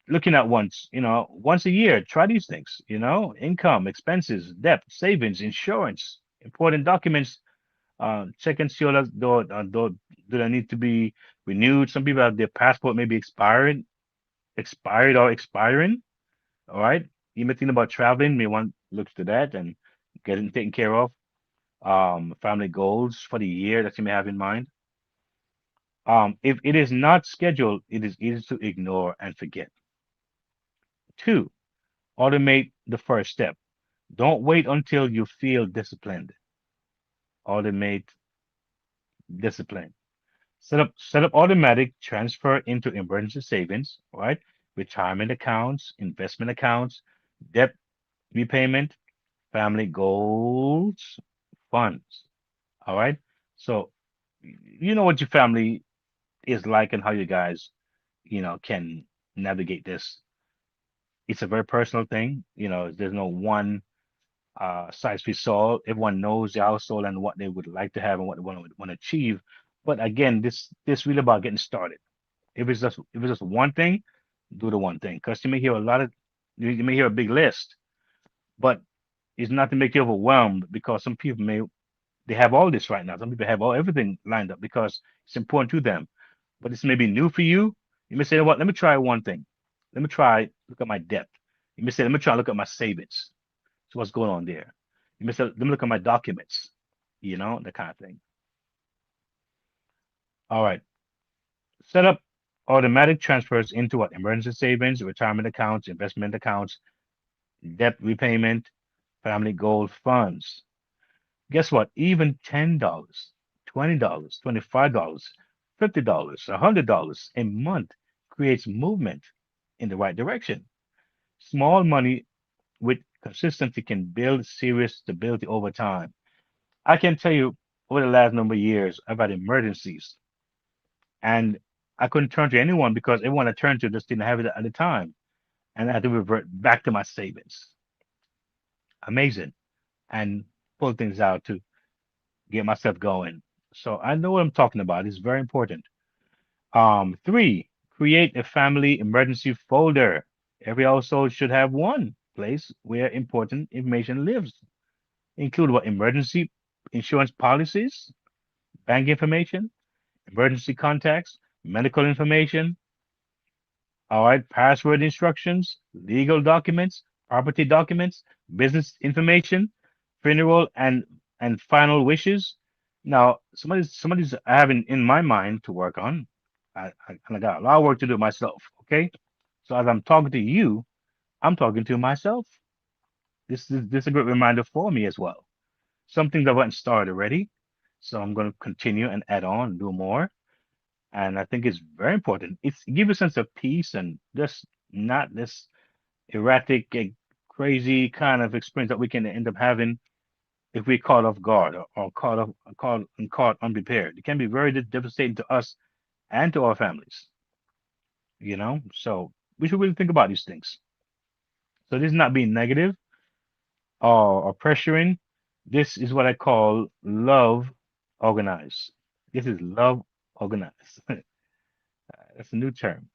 looking at once a year, try these things. Income, expenses, debt, savings, insurance, important documents. Check and see all do they need to be renewed. Some people have their passport maybe expired or expiring. All right. You may think about traveling, may want to look to that and getting taken care of. Family goals for the year that you may have in mind. If it is not scheduled, it is easy to ignore and forget. Two, automate the first step. Don't wait until you feel disciplined. Automate discipline. Set up automatic transfer into emergency savings, right? Retirement accounts, investment accounts, debt repayment, family goals, funds. All right. So you know what your family is like and how you guys, can navigate this. It's a very personal thing. There's no one size fits all. Everyone knows their household and what they would like to have and what they want to achieve. But again, this really about getting started. If it's just one thing, do the one thing. Because you may hear a big list, but it's not to make you overwhelmed because some people they have all this right now. Some people have everything lined up because it's important to them. But it's maybe new for you. You may say, you know what, let me try one thing. Let me try look at my debt. You may say, let me try look at my savings. So what's going on there? You may say, let me look at my documents, that kind of thing. All right. Set up automatic transfers into what? Emergency savings, retirement accounts, investment accounts, debt repayment, family goal funds. Guess what? Even $10, $20, $25, $50, $100 a month creates movement in the right direction. Small money with consistency can build serious stability over time. I can tell you over the last number of years, I've had emergencies and I couldn't turn to anyone because everyone I turned to just didn't have it at the time. And I had to revert back to my savings. Amazing. and pull things out to get myself going. So I know what I'm talking about. It's very important. Three, create a family emergency folder. Every household should have one place where important information lives. Include what emergency insurance policies, bank information, emergency contacts, medical information, all right, password instructions, legal documents, property documents, business information, funeral and final wishes. Now, some of these I have in my mind to work on. And I got a lot of work to do myself. Okay, so as I'm talking to you, I'm talking to myself. This is a great reminder for me as well. Some things I went and started already, so I'm going to continue and add on, do more. And I think it's very important. It gives a sense of peace and just not this erratic, crazy kind of experience that we can end up having if we caught off guard or caught unprepared. It can be very devastating to us and to our families. So we should really think about these things. So this is not being negative or pressuring. This is what I call love organized. This is love organized. That's a new term.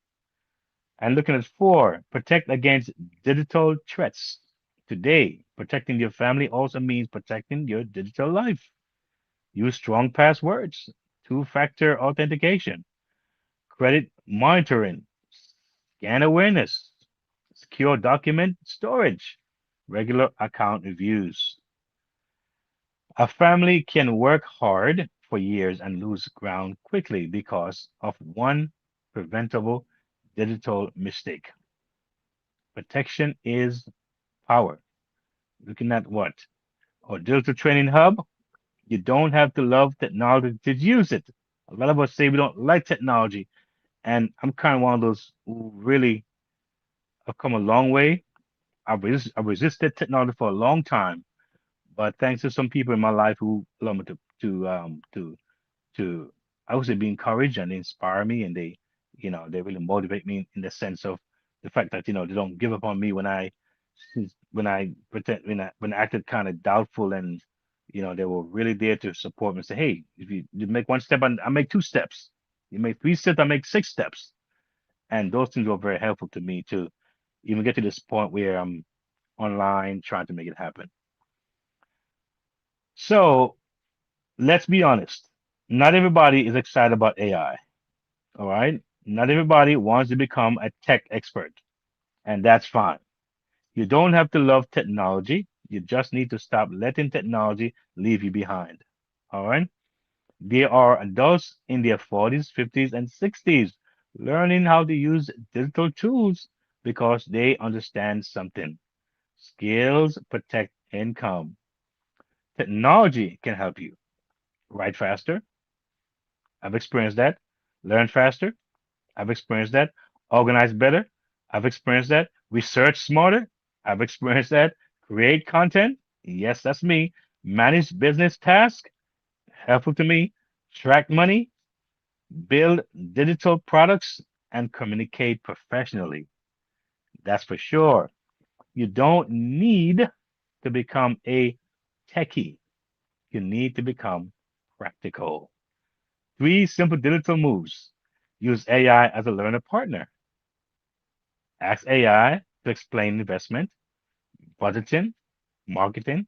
And looking at four, protect against digital threats. Today, protecting your family also means protecting your digital life. Use strong passwords, two-factor authentication, credit monitoring, scan awareness, secure document storage, regular account reviews. A family can work hard for years and lose ground quickly because of one preventable digital mistake. Protection is power. Looking at what? Or digital training hub. You don't have to love technology to use it. A lot of us say we don't like technology, and I'm kind of one of those who really have come a long way. I've resisted technology for a long time, but thanks to some people in my life who allow me to I would say be encouraged and inspire me, and they really motivate me in the sense of the fact that they don't give up on me when I acted kind of doubtful, and they were really there to support me and say, hey, if you make one step, I make two steps. You make three steps, I make six steps. And those things were very helpful to me to even get to this point where I'm online trying to make it happen. So let's be honest. Not everybody is excited about AI. All right. Not everybody wants to become a tech expert, and that's fine. You don't have to love technology. You just need to stop letting technology leave you behind. All right. There are adults in their 40s, 50s, and 60s learning how to use digital tools because they understand something. Skills protect income. Technology can help you write faster. I've experienced that. Learn faster. I've experienced that. Organize better. I've experienced that. Research smarter. I've experienced that. Create content. Yes, that's me. Manage business tasks. Helpful to me. Track money. Build digital products and communicate professionally. That's for sure. You don't need to become a techie. You need to become practical. Three simple digital moves. Use AI as a learner partner. Ask AI to explain investment, budgeting, marketing,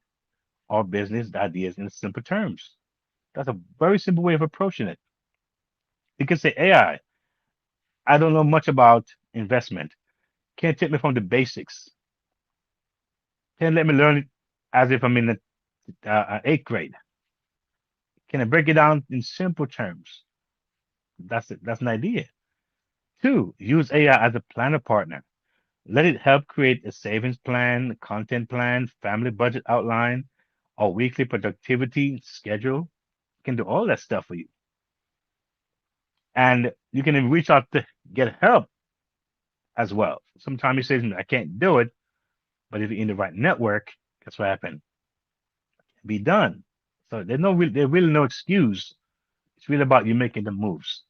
or business ideas in simple terms. That's a very simple way of approaching it. You can say, AI, I don't know much about investment. Can you take me from the basics? Can you let me learn it as if I'm in the eighth grade? Can I break it down in simple terms? That's it. That's an idea. Two, use AI as a planner partner. Let it help create a savings plan, content plan, family budget outline, or weekly productivity schedule. It can do all that stuff for you. And you can even reach out to get help as well. Sometimes you say, I can't do it, but if you're in the right network, guess what happened? Be done. So there's really no excuse. It's really about you making the moves.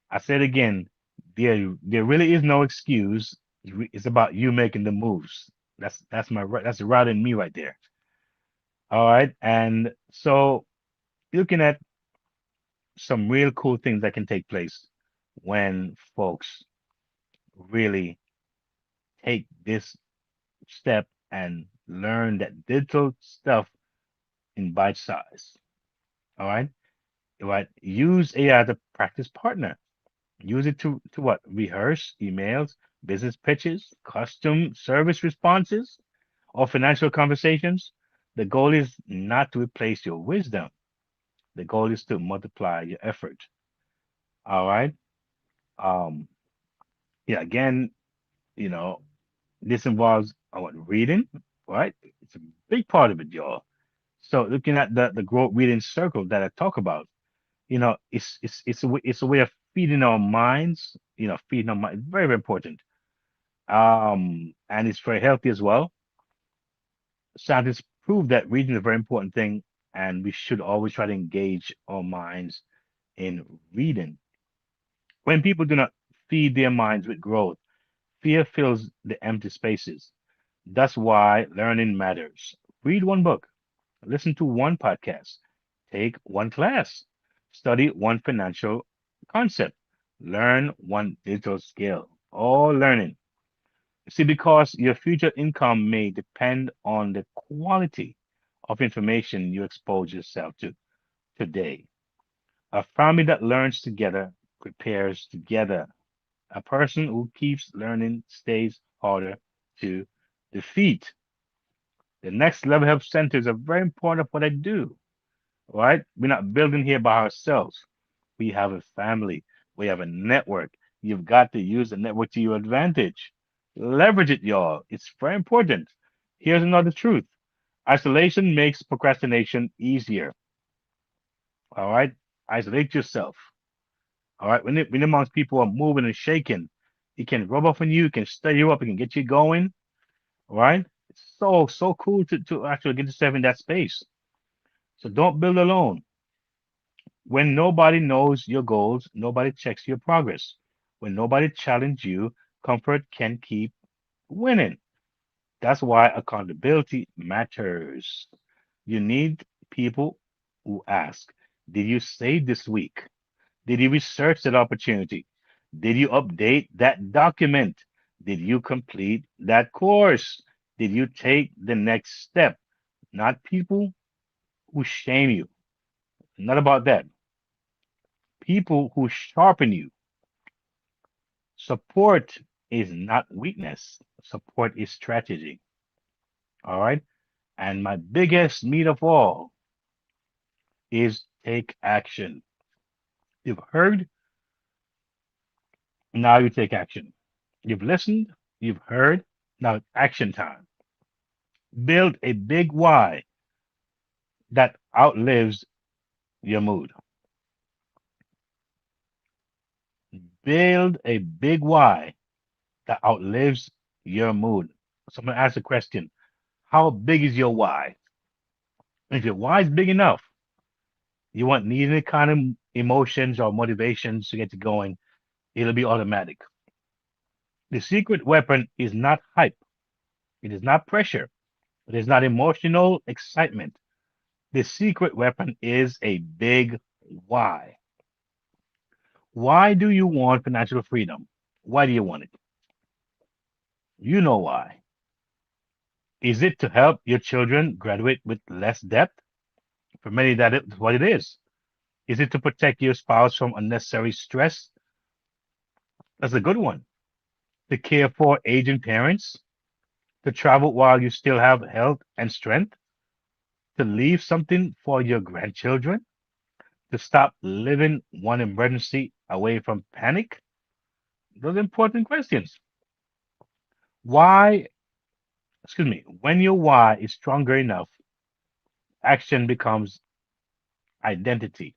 I said again, there really is no excuse. It's about you making the moves. That's the route in me right there. All right. And so looking at some real cool things that can take place when folks really take this step and learn that digital stuff in bite size. All right. Right. Use AI as a practice partner. Use it to what? Rehearse emails, business pitches, custom service responses, or financial conversations. The goal is not to replace your wisdom. The goal is to multiply your effort. All right. Um, yeah, again, you know, this involves what reading, right? It's a big part of it, y'all. So looking at the growth reading circle that I talk about, it's a way of feeding our minds, feeding our mind. Very, very important. And it's very healthy as well. Scientists prove that reading is a very important thing, and we should always try to engage our minds in reading. When people do not feed their minds with growth, fear fills the empty spaces. That's why learning matters. Read one book, listen to one podcast, take one class, study one financial concept, learn one digital skill. All learning. See, because your future income may depend on the quality of information you expose yourself to today. A family that learns together prepares together. A person who keeps learning stays harder to defeat. The next level help centers are very important for what I do. Right? We're not building here by ourselves. We have a family. We have a network. You've got to use the network to your advantage. Leverage it, y'all. It's very important. Here's another truth. Isolation makes procrastination easier. All right? Isolate yourself. All right? When amongst people are moving and shaking, it can rub off on you, it can stir you up, it can get you going. All right? It's so cool to actually get yourself in that space. So don't build alone. When nobody knows your goals, nobody checks your progress. When nobody challenges you, comfort can keep winning. That's why accountability matters. You need people who ask, did you save this week? Did you research that opportunity? Did you update that document? Did you complete that course? Did you take the next step? Not people who shame you. Not about that. People who sharpen you. Support is not weakness. Support is strategy. All right. And my biggest need of all is take action. You've heard, now you take action. You've listened, you've heard, now it's action time. Build a big why that outlives your mood. Build a big why that outlives your mood. Someone asked a question, how big is your why? If your why is big enough, you won't need any kind of emotions or motivations to get you going. It'll be automatic. The secret weapon is not hype. It is not pressure. It is not emotional excitement. The secret weapon is a big why. Why do you want financial freedom? Why do you want it? You know why. Is it to help your children graduate with less debt? For many, that is what it is. Is it to protect your spouse from unnecessary stress? That's a good one. To care for aging parents? To travel while you still have health and strength? To leave something for your grandchildren? To stop living one emergency away from panic? Those are important questions. Why, excuse me, when your why is stronger enough, action becomes identity.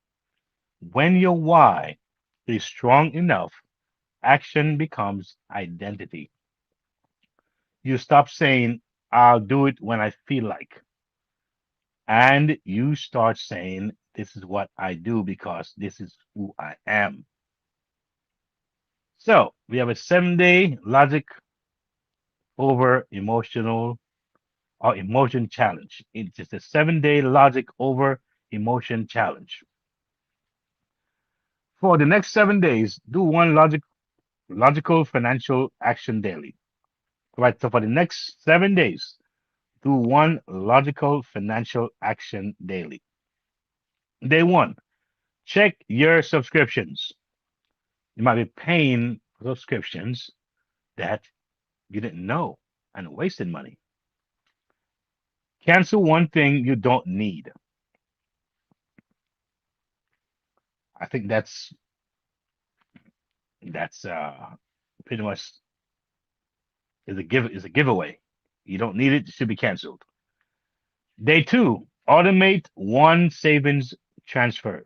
When your why is strong enough, action becomes identity. You stop saying, I'll do it when I feel like, and you start saying, this is what I do because this is who I am. So we have a 7-day logic over emotional or emotion challenge. It's just a 7 day logic over emotion challenge. For the next 7 days, do one logical financial action daily. Right. So for the next 7 days, do one logical financial action daily. Day one, check your subscriptions. You might be paying for subscriptions that you didn't know and wasted money. Cancel one thing you don't need. I think that's pretty much is a giveaway. You don't need it, it should be canceled. Day two, automate one savings transfer.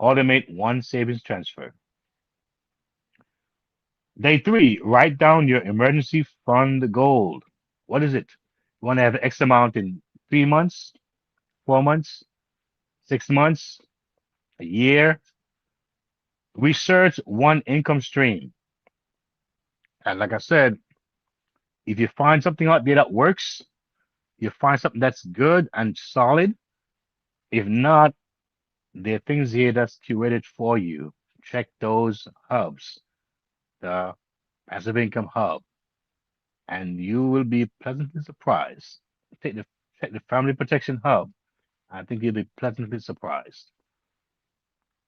Automate one savings transfer. Day three, write down your emergency fund goal. What is it? You want to have X amount in 3 months, 4 months, 6 months, a year. Research one income stream. And like I said, if you find something out there that works, you find something that's good and solid. If not, there are things here that's curated for you. Check those hubs, the passive income hub, and you will be pleasantly surprised. Take the Check the family protection hub. I think you'll be pleasantly surprised.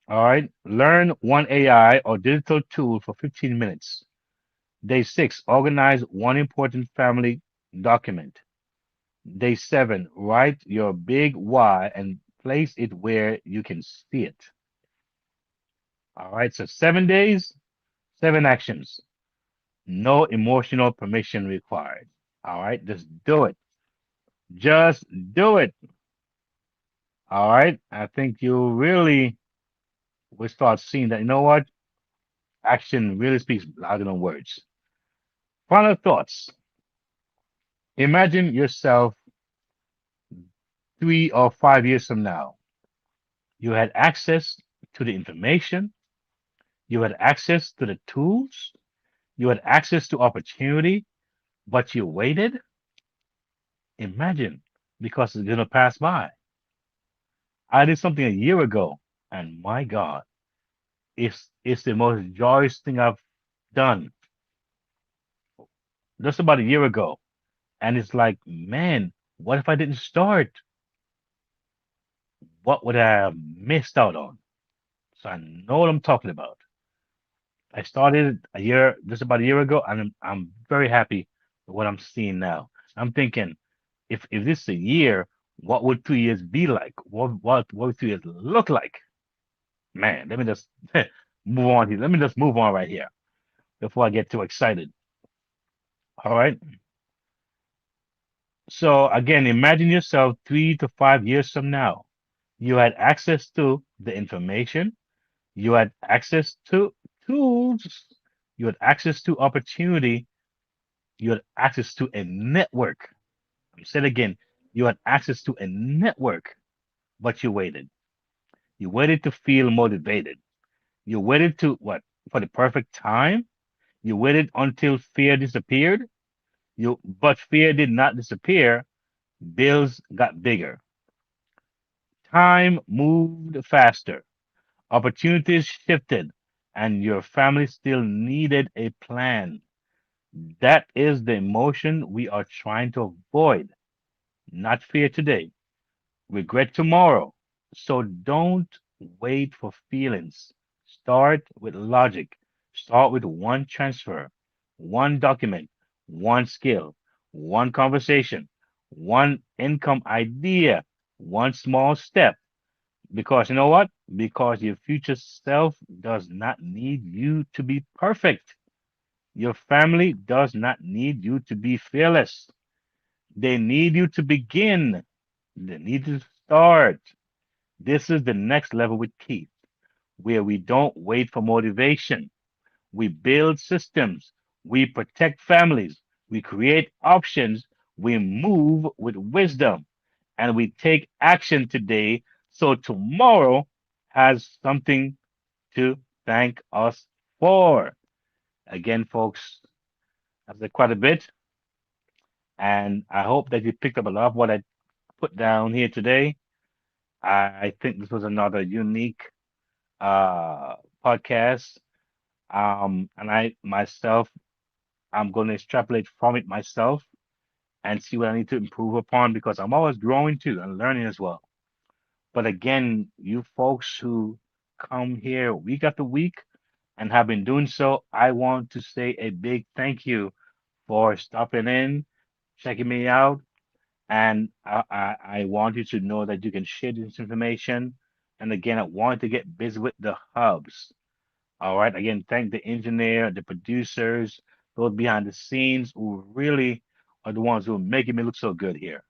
All right. Learn one AI or digital tool for 15 minutes. Day six, organize one important family document. Day seven, write your big why and place it where you can see it. All right. So 7 days, seven actions. No emotional permission required. All right. Just do it. Just do it. All right. I think you really will start seeing that, you know what? Action really speaks louder than words. Final thoughts. Imagine yourself 3 or 5 years from now. You had access to the information, you had access to the tools, you had access to opportunity, but you waited. Imagine, because it's going to pass by. I did something a year ago, and my God, it's the most joyous thing I've done just about a year ago. And it's like, man, what if I didn't start? What would I have missed out on? So I know what I'm talking about. I started just about a year ago, and I'm very happy with what I'm seeing now. I'm thinking, if this is a year, what would 2 years be like? What would 2 years look like? Man, let me just move on here. Let me just move on right here before I get too excited. All right. So again, imagine yourself 3 to 5 years from now. You had access to the information. You had access to tools. You had access to opportunity. You had access to a network. I said again, you had access to a network, but you waited. You waited to feel motivated. You waited to what? For the perfect time. You waited until fear disappeared. But fear did not disappear. Bills got bigger. Time moved faster. Opportunities shifted, and your family still needed a plan. That is the emotion we are trying to avoid, not fear today, regret tomorrow. So don't wait for feelings. Start with logic. Start with one transfer, one document, one skill, one conversation, one income idea, one small step. Because you know what? Because your future self does not need you to be perfect. Your family does not need you to be fearless. They need you to begin. They need to start. This is the next level with Keith, where we don't wait for motivation. We build systems. We protect families. We create options. We move with wisdom. And we take action today so tomorrow has something to thank us for. Again, folks, I've said quite a bit. And I hope that you picked up a lot of what I put down here today. I think this was another unique uh, podcast. And I myself, I'm going to extrapolate from it myself and see what I need to improve upon because I'm always growing too and learning as well. But again, you folks who come here week after week and have been doing so, I want to say a big thank you for stopping in, checking me out, and I want you to know that you can share this information. And again, I want to get busy with the hubs. All right. Again, thank the engineer, the producers, those behind the scenes who really are the ones who are making me look so good here.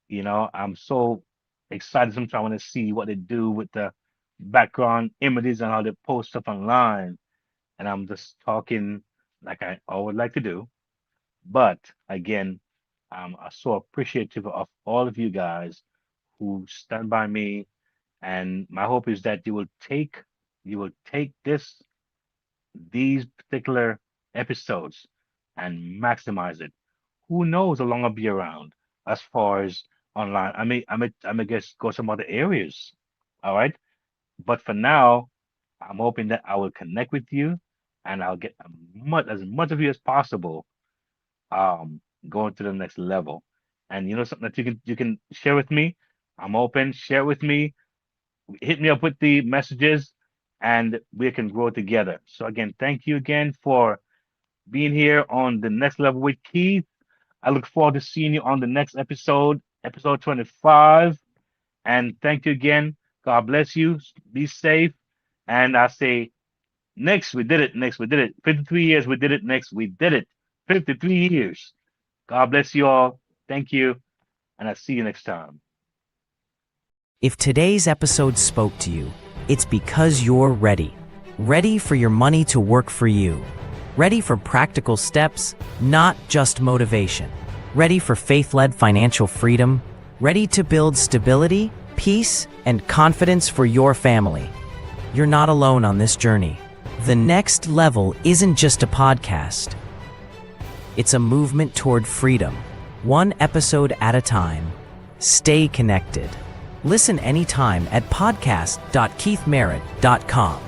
You know, I'm so excited sometimes when I see what they do with the background images and how they post stuff online. And I'm just talking like I always like to do. But again, I'm so appreciative of all of you guys who stand by me. And my hope is that you will take these particular episodes and maximize it. Who knows how long I'll be around as far as online. I may just go some other areas. All right. But for now, I'm hoping that I will connect with you and I'll get as much of you as possible going to the next level. And you know something that you can share with me? I'm open, share with me, hit me up with the messages and we can grow together. So again, thank you again for being here on the next level with Keith. I look forward to seeing you on the next episode, episode 25. And thank you again. God bless you. Be safe. And I say, next, we did it. Next, we did it. 53 years, we did it. Next, we did it. 53 years. God bless you all. Thank you. And I'll see you next time. If today's episode spoke to you, it's because you're ready. Ready for your money to work for you. Ready for practical steps, not just motivation. Ready for faith-led financial freedom. Ready to build stability, peace, and confidence for your family. You're not alone on this journey. The Next Level isn't just a podcast. It's a movement toward freedom, one episode at a time. Stay connected. Listen anytime at podcast.keithmerritt.com.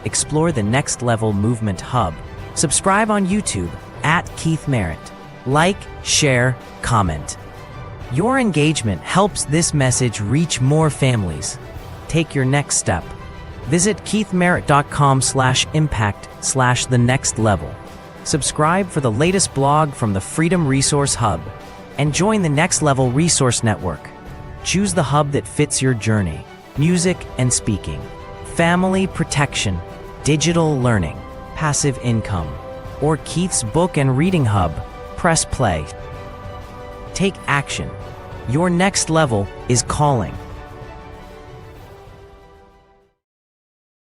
Explore the Next Level Movement Hub. Subscribe on YouTube at Keith Merritt. Like, share, comment. Your engagement helps this message reach more families. Take your next step. Visit keithmerritt.com/impact/the next level. Subscribe for the latest blog from the Freedom Resource Hub and join the Next Level Resource Network. Choose the hub that fits your journey: music and speaking, family protection, digital learning, passive income, or Keith's book and reading hub. Press play. Take action. Your next level is calling.